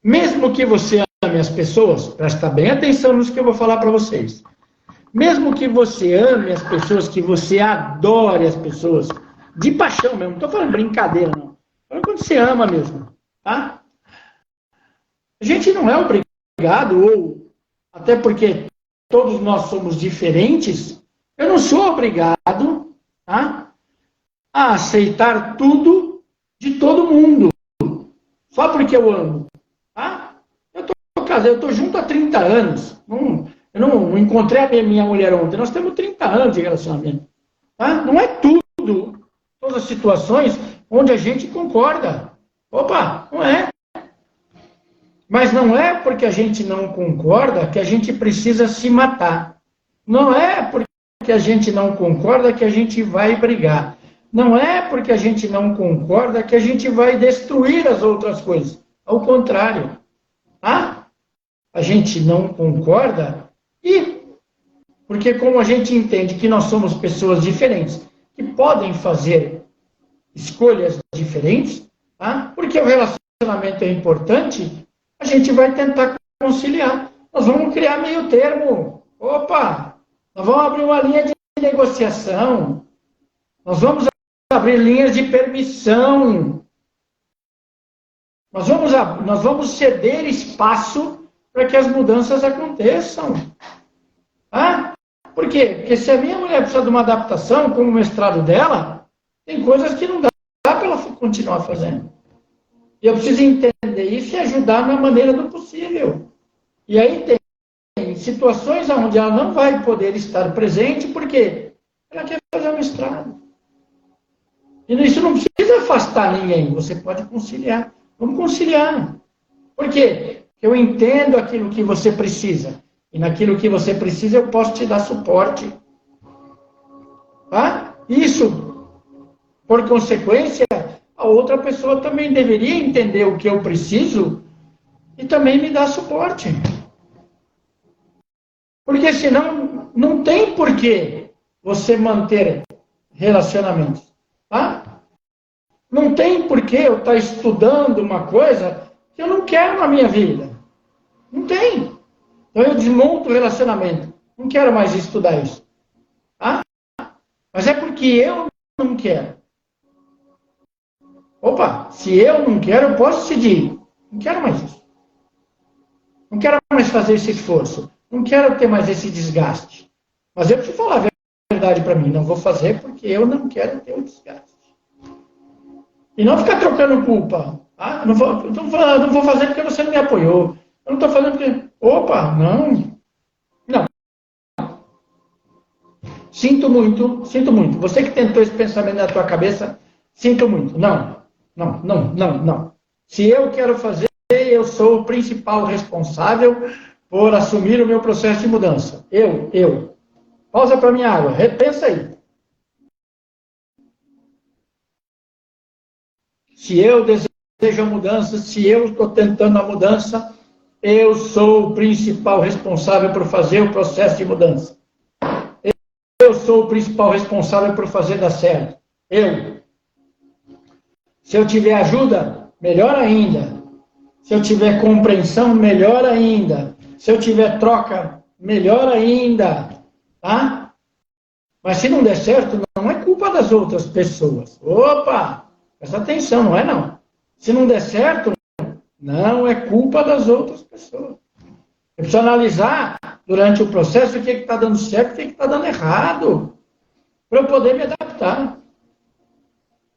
Mesmo que você ame as pessoas, presta bem atenção nisso que eu vou falar para vocês. Mesmo que você ame as pessoas, que você adore as pessoas, de paixão mesmo, não estou falando brincadeira não. Estou falando quando você ama mesmo. A gente não é obrigado, ou até porque todos nós somos diferentes, eu não sou obrigado a aceitar tudo de todo mundo, só porque eu amo. Eu estou junto há 30 anos, eu não encontrei a minha mulher ontem, nós temos 30 anos de relacionamento. Não é tudo, todas as situações onde a gente concorda. Opa, não é. Mas não é porque a gente não concorda que a gente precisa se matar. Não é porque a gente não concorda que a gente vai brigar. Não é porque a gente não concorda que a gente vai destruir as outras coisas. Ao contrário. A gente não concorda porque como a gente entende que nós somos pessoas diferentes, que podem fazer escolhas diferentes, porque o relacionamento é importante, a gente vai tentar conciliar. Nós vamos criar meio termo. Opa, nós vamos abrir uma linha de negociação. Nós vamos abrir linhas de permissão. Nós vamos ceder espaço para que as mudanças aconteçam. Ah? Por quê? Porque se a minha mulher precisa de uma adaptação, como o mestrado dela, tem coisas que não dá para ela continuar fazendo. E eu preciso entender isso e ajudar na maneira do possível. E aí tem situações onde ela não vai poder estar presente, porque ela quer fazer o mestrado. E isso não precisa afastar ninguém, você pode conciliar. Vamos conciliar. Por quê? Porque eu entendo aquilo que você precisa. E naquilo que você precisa, eu posso te dar suporte. Tá? Isso, por consequência, a outra pessoa também deveria entender o que eu preciso e também me dar suporte. Porque senão, não tem porquê você manter relacionamentos. Tá? Não tem porquê eu estar estudando uma coisa que eu não quero na minha vida. Não tem. Então eu desmonto o relacionamento. Não quero mais estudar isso. Tá? Mas é porque eu não quero. Opa, se eu não quero, eu posso decidir. Não quero mais isso. Não quero mais fazer esse esforço. Não quero ter mais esse desgaste. Mas eu preciso falar a verdade para mim. Não vou fazer porque eu não quero ter o desgaste. E não ficar trocando culpa. Ah, não vou fazer porque você não me apoiou. Eu não estou fazendo porque... Opa, não. Não. Sinto muito, sinto muito. Você que tentou esse pensamento na tua cabeça, sinto muito. Não, não, não, não, não. Se eu quero fazer, eu sou o principal responsável por assumir o meu processo de mudança. Eu. Pausa para minha água. Repensa aí. Se eu desejo a mudança, se eu estou tentando a mudança, eu sou o principal responsável por fazer o processo de mudança. Eu sou o principal responsável por fazer dar certo. Eu. Se eu tiver ajuda, melhor ainda. Se eu tiver compreensão, melhor ainda. Se eu tiver troca, melhor ainda. Tá? Mas se não der certo, não é culpa das outras pessoas. Opa! Presta atenção, não é não. Se não der certo, não é culpa das outras pessoas. Eu preciso analisar durante o processo o que está dando certo e o que está dando errado, para eu poder me adaptar.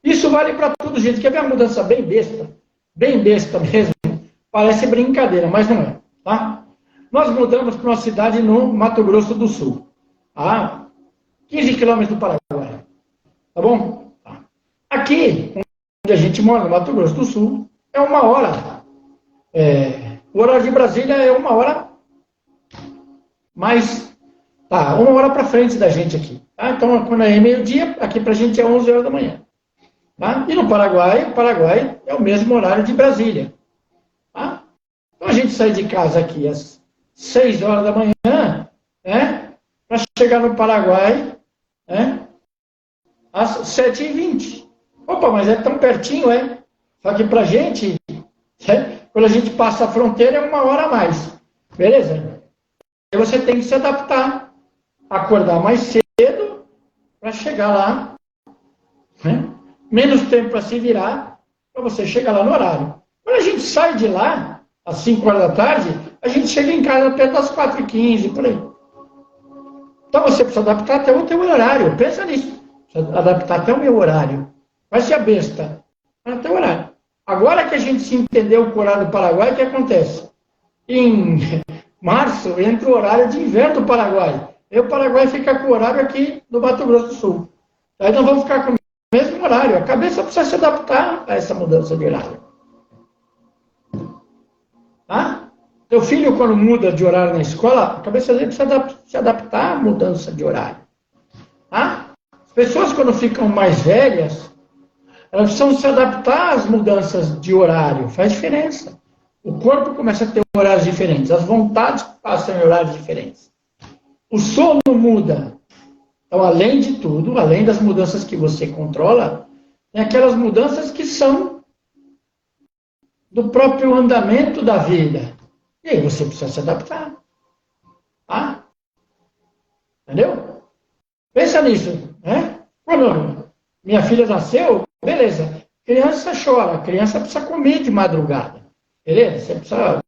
Isso vale para tudo, gente. Quer ver uma mudança bem besta mesmo, parece brincadeira, mas não é. Tá? Nós mudamos para uma cidade no Mato Grosso do Sul, a 15 quilômetros do Paraguai. Tá bom? Tá. Aqui, onde a gente mora, no Mato Grosso do Sul, é 1 hora. O horário de Brasília é 1 hora, mas tá, 1 hora para frente da gente aqui. Tá? Então, quando é meio-dia, aqui para a gente é 11 horas da manhã. Tá? E no Paraguai, o Paraguai é o mesmo horário de Brasília. Tá? Então, a gente sai de casa aqui às 6 horas da manhã, né, para chegar no Paraguai, né, às 7h20. Opa, mas é tão pertinho, é? Só que para a gente, quando a gente passa a fronteira, é 1 hora a mais. Beleza? Aí você tem que se adaptar, acordar mais cedo para chegar lá, né? Menos tempo para se virar, para você chegar lá no horário. Quando a gente sai de lá, às 5 horas da tarde, a gente chega em casa perto das 4h15, por aí. Então você precisa adaptar até o teu horário. Pensa nisso. Precisa adaptar até o meu horário. Vai ser a besta. Até o horário. Agora que a gente se entendeu com o horário do Paraguai, o que acontece? Em março entra o horário de inverno do Paraguai. E o Paraguai fica com o horário aqui do Mato Grosso do Sul. Aí nós vamos ficar com o mesmo horário. A cabeça precisa se adaptar a essa mudança de horário. Tá? Teu filho, quando muda de horário na escola, a cabeça dele precisa se adaptar à mudança de horário. Tá? As pessoas, quando ficam mais velhas, elas precisam se adaptar às mudanças de horário. Faz diferença. O corpo começa a ter horários diferentes. As vontades passam em horários diferentes. O sono muda. Então, além de tudo, além das mudanças que você controla, tem aquelas mudanças que são do próprio andamento da vida. E aí você precisa se adaptar. Tá? Entendeu? Pensa nisso, né? Quando minha filha nasceu, beleza. Criança chora, criança precisa comer de madrugada. Beleza? Você precisa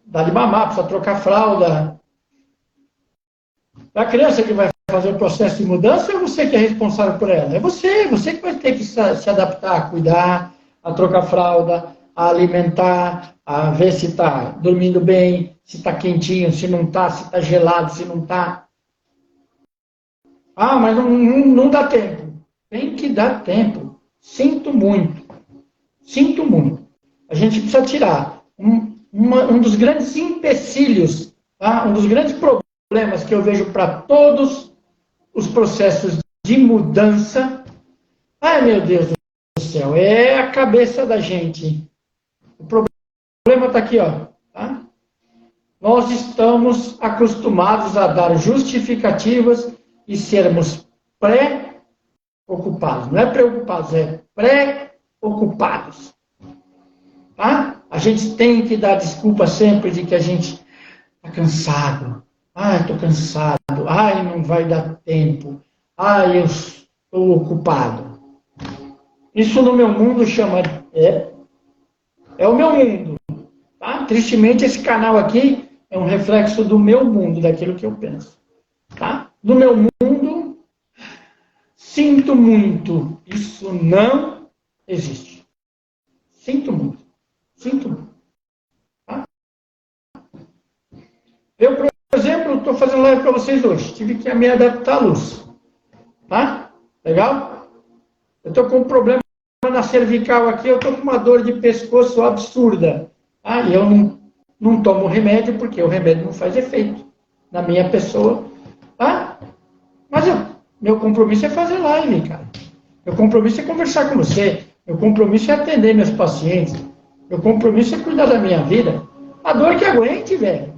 dar de mamar, precisa trocar fralda. É a criança que vai fazer o processo de mudança ou é você que é responsável por ela? É você que vai ter que se adaptar, a cuidar, a trocar fralda, a alimentar, a ver se está dormindo bem, se está quentinho, se não está, se está gelado, se não está. Ah, mas não dá tempo. Tem que dar tempo. Sinto muito. Sinto muito. A gente precisa tirar um dos grandes empecilhos, tá? Um dos grandes problemas que eu vejo para todos os processos de mudança. Ai, meu Deus do céu, é a cabeça da gente. O problema está aqui, ó. Tá? Nós estamos acostumados a dar justificativas e sermos pré-ocupados. Não é preocupados, é pré-ocupados. Tá? A gente tem que dar desculpa sempre de que a gente está cansado. Ai, estou cansado. Ai, não vai dar tempo. Ai, eu estou ocupado. Isso no meu mundo chama... É o meu mundo. Tá? Tristemente, esse canal aqui é um reflexo do meu mundo, daquilo que eu penso. Tá? Do meu mundo, sinto muito. Isso não existe. Sinto muito. Sinto muito. Tá? Eu, por exemplo, estou fazendo live para vocês hoje. Tive que me adaptar à luz. Tá? Legal? Eu estou com um problema na cervical aqui, eu estou com uma dor de pescoço absurda. Tá? E eu não tomo remédio, porque o remédio não faz efeito na minha pessoa. Tá? Mas meu compromisso é fazer live, cara. Meu compromisso é conversar com você. Meu compromisso é atender meus pacientes. Meu compromisso é cuidar da minha vida. A dor que aguente, velho.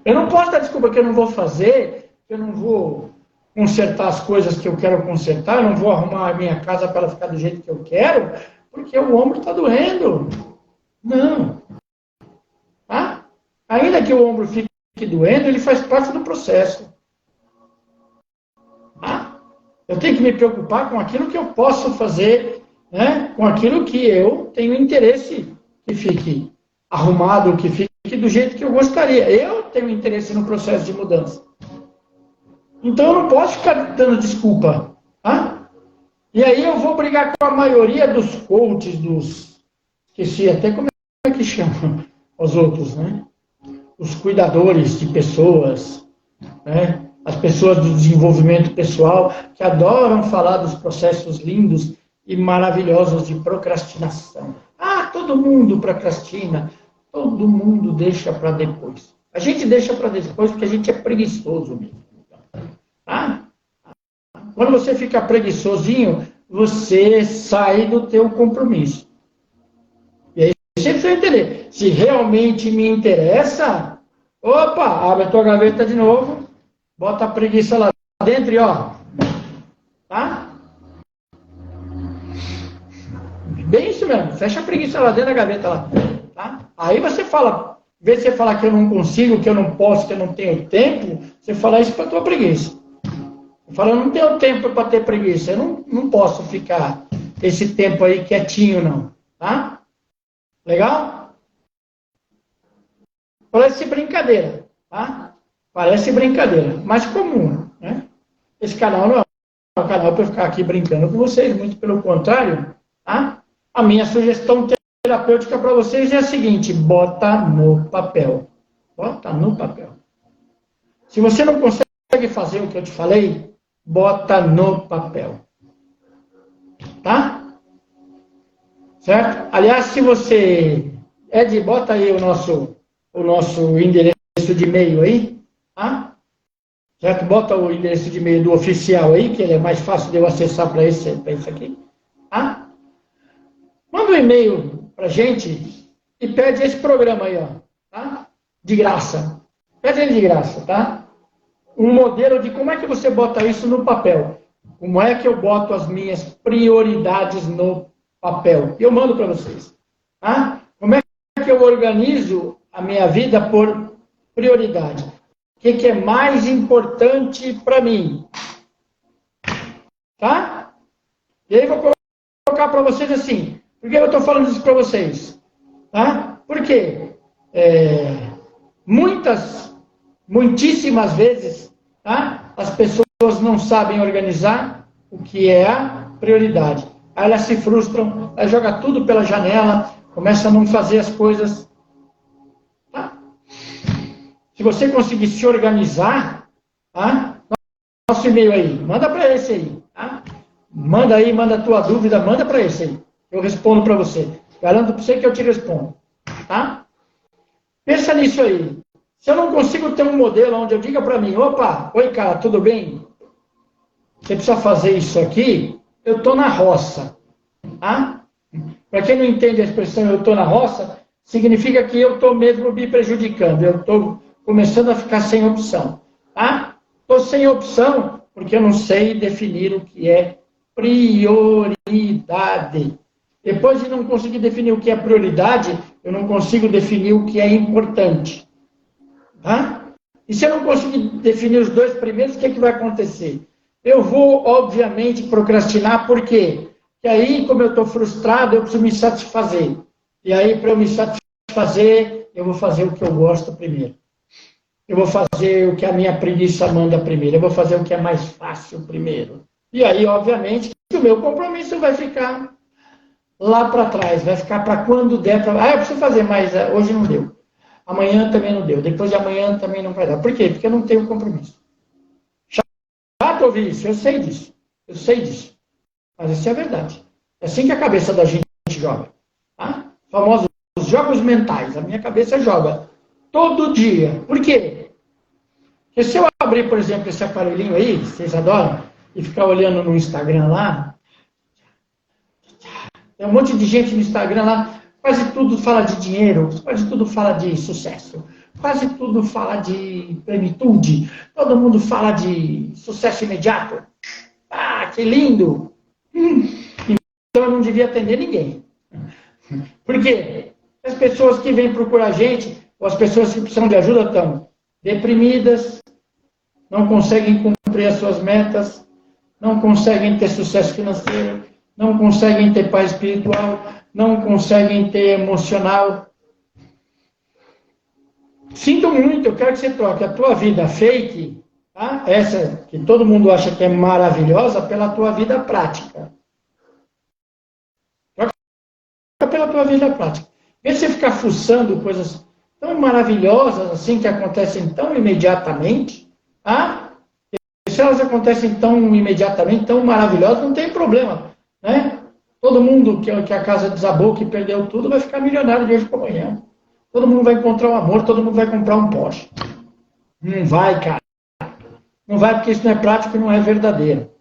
Eu não posso dar desculpa que eu não vou fazer, que eu não vou consertar as coisas que eu quero consertar, eu não vou arrumar a minha casa para ela ficar do jeito que eu quero, porque o ombro está doendo. Não. Tá? Ainda que o ombro fique doendo, ele faz parte do processo. Tá? Eu tenho que me preocupar com aquilo que eu posso fazer, né? Com aquilo que eu tenho interesse que fique arrumado, que fique do jeito que eu gostaria. Eu tenho interesse no processo de mudança. Então eu não posso ficar dando desculpa. Tá? E aí eu vou brigar com a maioria dos coaches, esqueci até como é que chama os outros, né? Os cuidadores de pessoas, né? As pessoas do desenvolvimento pessoal, que adoram falar dos processos lindos e maravilhosos de procrastinação. Ah, todo mundo procrastina, todo mundo deixa para depois. A gente deixa para depois porque a gente é preguiçoso mesmo. Tá? Quando você fica preguiçosinho, você sai do teu compromisso. E aí você precisa entender. Se realmente me interessa, opa, abre a tua gaveta de novo, bota a preguiça lá dentro e ó. Tá? Bem isso mesmo. Fecha a preguiça lá dentro da gaveta lá. Tá? Aí você fala, em vez de você falar que eu não consigo, que eu não posso, que eu não tenho tempo, você fala isso para a tua preguiça. Fala, eu não tenho tempo para ter preguiça, eu não posso ficar esse tempo aí quietinho, não. Tá? Legal? Parece brincadeira, tá? Parece brincadeira, mas comum, né? Esse canal não é um canal para eu ficar aqui brincando com vocês, muito pelo contrário, tá? A minha sugestão terapêutica para vocês é a seguinte, bota no papel. Bota no papel. Se você não consegue fazer o que eu te falei, bota no papel. Tá? Certo? Aliás, se você... Ed, bota aí o nosso endereço de e-mail aí. Tá? Certo? Bota o endereço de e-mail do oficial aí, que ele é mais fácil de eu acessar para isso aqui. Tá? Manda um e-mail pra gente e pede esse programa aí, ó. Tá? De graça. Pede ele de graça, tá? Um modelo de como é que você bota isso no papel. Como é que eu boto as minhas prioridades no papel. Eu mando para vocês. Tá? Como é que eu organizo a minha vida por prioridade? que é mais importante para mim. Tá? E aí eu vou colocar para vocês assim. Por que eu estou falando isso para vocês? Tá? Porque muitíssimas vezes, tá? As pessoas não sabem organizar o que é a prioridade. Aí elas se frustram, elas jogam tudo pela janela, começam a não fazer as coisas. Tá? Se você conseguir se organizar, tá? Nosso e-mail aí, manda para esse aí. Tá? Manda aí, manda a tua dúvida, manda para esse aí. Eu respondo para você. Garanto para você que eu te respondo. Tá? Pensa nisso aí. Se eu não consigo ter um modelo onde eu diga para mim, opa, oi cara, tudo bem? Você precisa fazer isso aqui, eu estou na roça. Tá? Para quem não entende a expressão eu estou na roça, significa que eu estou mesmo me prejudicando. Eu estou começando a ficar sem opção. Tá? Estou sem opção porque eu não sei definir o que é prioridade. Depois de não conseguir definir o que é prioridade, eu não consigo definir o que é importante. Tá? E se eu não conseguir definir os dois primeiros, o que vai acontecer? Eu vou, obviamente, procrastinar, por quê? Porque aí, como eu estou frustrado, eu preciso me satisfazer. E aí, para eu me satisfazer, eu vou fazer o que eu gosto primeiro. Eu vou fazer o que a minha preguiça manda primeiro. Eu vou fazer o que é mais fácil primeiro. E aí, obviamente, o meu compromisso vai ficar lá para trás. Vai ficar para quando der. Eu preciso fazer, mas hoje não deu. Amanhã também não deu. Depois de amanhã também não vai dar. Por quê? Porque eu não tenho compromisso. Chato ouvir isso. Eu sei disso. Eu sei disso. Mas isso é verdade. É assim que a cabeça da gente joga. Tá? Famosos jogos mentais. A minha cabeça joga todo dia. Por quê? Porque se eu abrir, por exemplo, esse aparelhinho aí, vocês adoram, e ficar olhando no Instagram lá, tem um monte de gente no Instagram lá, quase tudo fala de dinheiro, quase tudo fala de sucesso, quase tudo fala de plenitude, todo mundo fala de sucesso imediato. Ah, que lindo! Então eu não devia atender ninguém. Por quê? As pessoas que vêm procurar a gente, ou as pessoas que precisam de ajuda, estão deprimidas, não conseguem cumprir as suas metas, não conseguem ter sucesso financeiro, não conseguem ter paz espiritual, não conseguem ter emocional. Sinto muito, eu quero que você troque a tua vida fake, tá? Essa que todo mundo acha que é maravilhosa, pela tua vida prática. Troca pela tua vida prática. Em vez de você ficar fuçando coisas tão maravilhosas assim, que acontecem tão imediatamente, tá? Se elas acontecem tão imediatamente, tão maravilhosas, não tem problema, né? Todo mundo que a casa desabou, que perdeu tudo, vai ficar milionário de hoje para amanhã. Todo mundo vai encontrar um amor, todo mundo vai comprar um Porsche. Não vai, cara. Não vai porque isso não é prático e não é verdadeiro.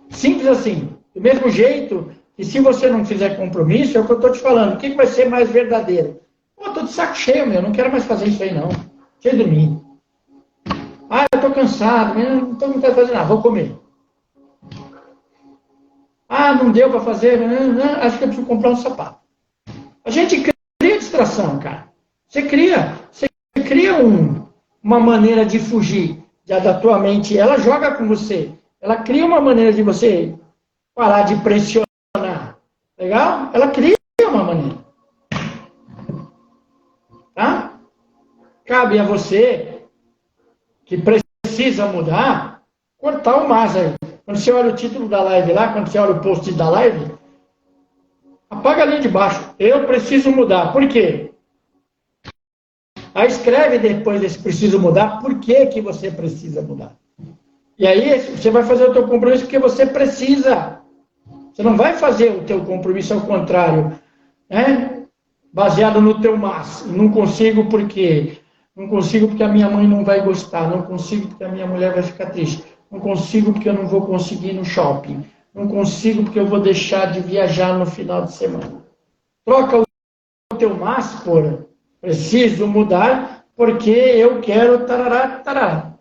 Simples assim. Do mesmo jeito que se você não fizer compromisso, é o que eu estou te falando. O que vai ser mais verdadeiro? Pô, eu estou de saco cheio, meu. Não quero mais fazer isso aí, não. Deixa eu dormir. Ah, eu estou cansado, mas não quero fazer nada. Vou comer. Ah, não deu para fazer. Acho que eu preciso comprar um sapato. A gente cria distração, cara. Você cria uma maneira de fugir da tua mente. Ela joga com você. Ela cria uma maneira de você parar de pressionar. Legal? Ela cria uma maneira. Tá? Cabe a você, que precisa mudar, cortar o mas aí. Quando você olha o título da live lá, quando você olha o post da live, apaga a linha de baixo. Eu preciso mudar. Por quê? Aí escreve depois desse preciso mudar, por que você precisa mudar. E aí você vai fazer o teu compromisso porque você precisa. Você não vai fazer o teu compromisso ao contrário, né? Baseado no teu mas. Não consigo porque... Não consigo porque a minha mãe não vai gostar. Não consigo porque a minha mulher vai ficar triste. Não consigo porque eu não vou conseguir ir no shopping. Não consigo porque eu vou deixar de viajar no final de semana. Troca o teu mas por preciso mudar porque eu quero tarará, tarará.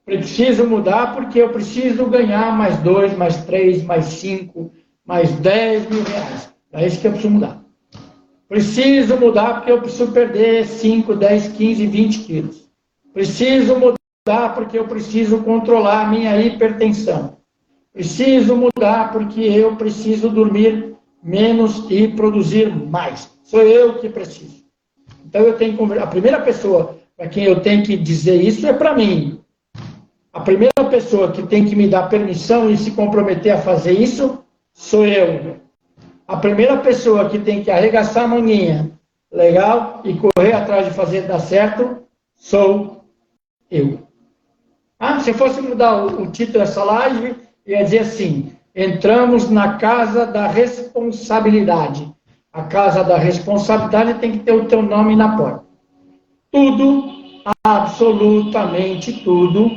Preciso mudar porque eu preciso ganhar mais 2, mais 3, mais 5, mais 10 mil reais. É isso que eu preciso mudar. Preciso mudar porque eu preciso perder 5, 10, 15, 20 quilos. Preciso mudar porque eu preciso controlar a minha hipertensão. Preciso mudar porque eu preciso dormir menos e produzir mais. Sou eu que preciso. Então eu tenho que a primeira pessoa para quem eu tenho que dizer isso é para mim. A primeira pessoa que tem que me dar permissão e se comprometer a fazer isso sou eu. A primeira pessoa que tem que arregaçar a manguinha, legal, e correr atrás de fazer dar certo, sou eu. Se eu fosse mudar o título dessa live, eu ia dizer assim: entramos na casa da responsabilidade. A casa da responsabilidade tem que ter o teu nome na porta. Tudo, absolutamente tudo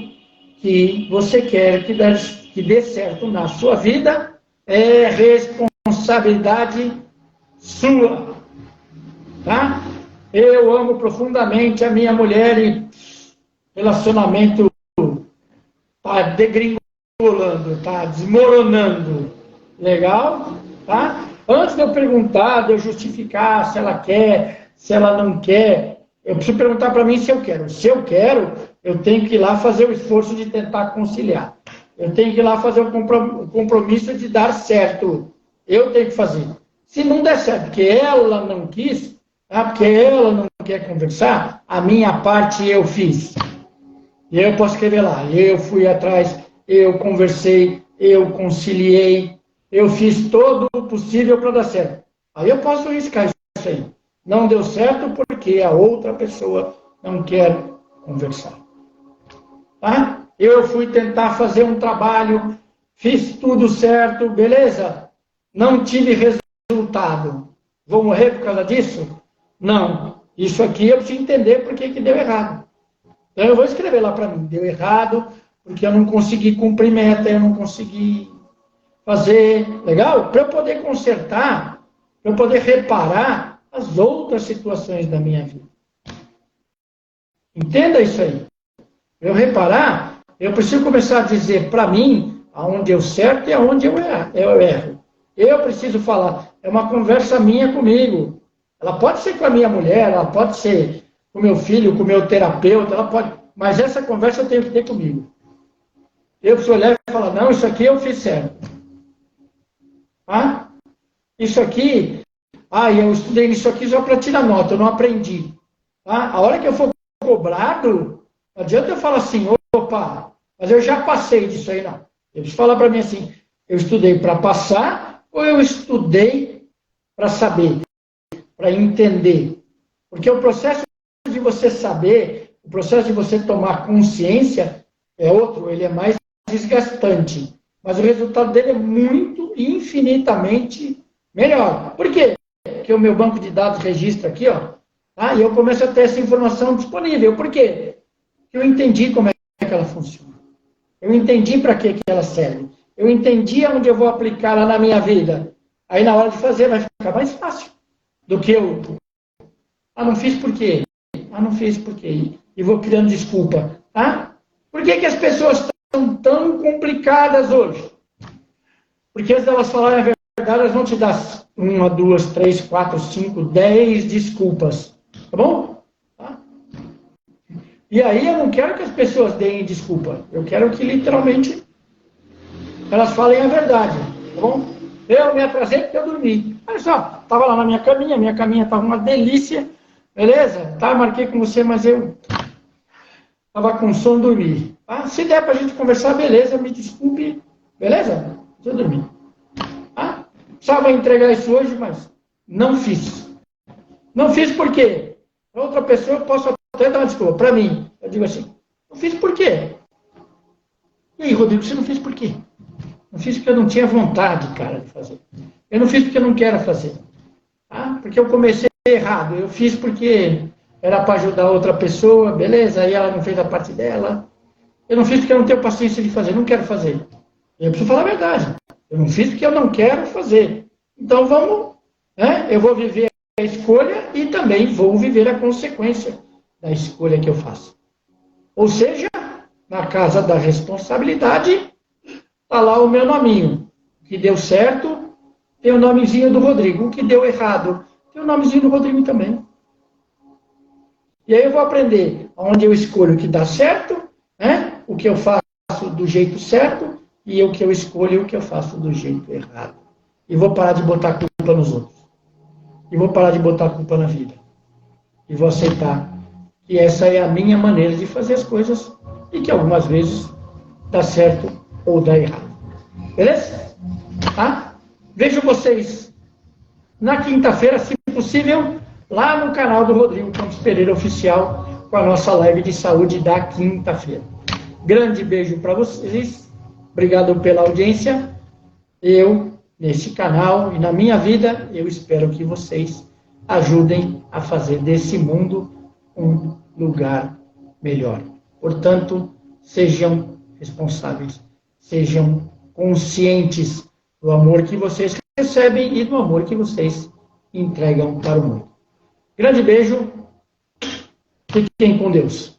que você quer que dê certo na sua vida é responsabilidade sua. Tá? Eu amo profundamente a minha mulher e relacionamento está degringolando, está desmoronando. Legal? Tá? Antes de eu perguntar, de eu justificar se ela quer, se ela não quer, eu preciso perguntar para mim se eu quero. Se eu quero, eu tenho que ir lá fazer o esforço de tentar conciliar. Eu tenho que ir lá fazer o compromisso de dar certo. Eu tenho que fazer. Se não der certo, porque ela não quis, porque ela não quer conversar, a minha parte eu fiz. E eu posso escrever lá, eu fui atrás, eu conversei, eu conciliei, eu fiz todo o possível para dar certo. Aí eu posso riscar isso aí. Não deu certo porque a outra pessoa não quer conversar. Tá? Eu fui tentar fazer um trabalho, fiz tudo certo, beleza? Não tive resultado. Vou morrer por causa disso? Não. Isso aqui eu preciso entender por que deu errado. Então eu vou escrever lá para mim, deu errado, porque eu não consegui cumprir meta, eu não consegui fazer, legal? Para eu poder consertar, para eu poder reparar as outras situações da minha vida. Entenda isso aí. Para eu reparar, eu preciso começar a dizer para mim aonde eu certo e aonde eu erro. Eu preciso falar, é uma conversa minha comigo. Ela pode ser com a minha mulher, ela pode ser com o meu filho, com o meu terapeuta, ela pode, mas essa conversa eu tenho que ter comigo. Eu preciso olhar e falar, não, isso aqui eu fiz certo. Isso aqui, eu estudei isso aqui só para tirar nota, eu não aprendi. A hora que eu for cobrado, não adianta eu falar assim, opa, mas eu já passei disso aí, não. Eles falam para mim assim, eu estudei para passar ou eu estudei para saber, para entender? Porque o processo de você saber, o processo de você tomar consciência é outro, ele é mais desgastante. Mas o resultado dele é muito, infinitamente melhor. Por quê? Porque o meu banco de dados registra aqui, e eu começo a ter essa informação disponível. Por quê? Porque eu entendi como é que ela funciona. Eu entendi para que ela serve. Eu entendi onde eu vou aplicá-la na minha vida. Aí na hora de fazer vai ficar mais fácil do que eu. Não fiz por quê? Não fiz por quê? E vou criando desculpa. Por que as pessoas estão tão complicadas hoje? Porque antes delas falarem a verdade, elas vão te dar 1, 2, 3, 4, 5, 10 desculpas. Tá bom? E aí eu não quero que as pessoas deem desculpa. Eu quero que literalmente elas falem a verdade. Tá bom? Eu me atrasei porque eu dormi. Olha só, estava lá na minha caminha estava uma delícia. Beleza? Marquei com você, mas eu estava com sono, dormi. Se der para a gente conversar, beleza, me desculpe. Beleza? Eu dormi. Precisava entregar isso hoje, mas não fiz. Não fiz por quê? Para outra pessoa eu posso até dar uma desculpa. Para mim, eu digo assim, não fiz por quê? E aí, Rodrigo, você não fez por quê? Não fiz porque eu não tinha vontade, cara, de fazer. Eu não fiz porque eu não quero fazer. Porque eu comecei errado. Eu fiz porque era para ajudar outra pessoa, beleza? Aí ela não fez a parte dela. Eu não fiz porque eu não tenho paciência de fazer, não quero fazer. Eu preciso falar a verdade. Eu não fiz porque eu não quero fazer. Então vamos, eu vou viver a escolha e também vou viver a consequência da escolha que eu faço. Ou seja, na casa da responsabilidade, está lá o meu nominho. O que deu certo, tem o nomezinho do Rodrigo. O que deu errado, tem o nomezinho do Rodrigo também. E aí eu vou aprender onde eu escolho o que dá certo, né? O que eu faço do jeito certo e o que eu escolho o que eu faço do jeito errado. E vou parar de botar culpa nos outros. E vou parar de botar culpa na vida. E vou aceitar que essa é a minha maneira de fazer as coisas e que algumas vezes dá certo ou dá errado. Beleza? Tá? Vejo vocês na quinta-feira, se possível, lá no canal do Rodrigo Campos Pereira Oficial, com a nossa live de saúde da quinta-feira. Grande beijo para vocês. Obrigado pela audiência. Eu, nesse canal e na minha vida, eu espero que vocês ajudem a fazer desse mundo um lugar melhor. Portanto, sejam responsáveis, sejam conscientes do amor que vocês recebem e do amor que vocês entregam para o mundo. Grande beijo, fiquem com Deus.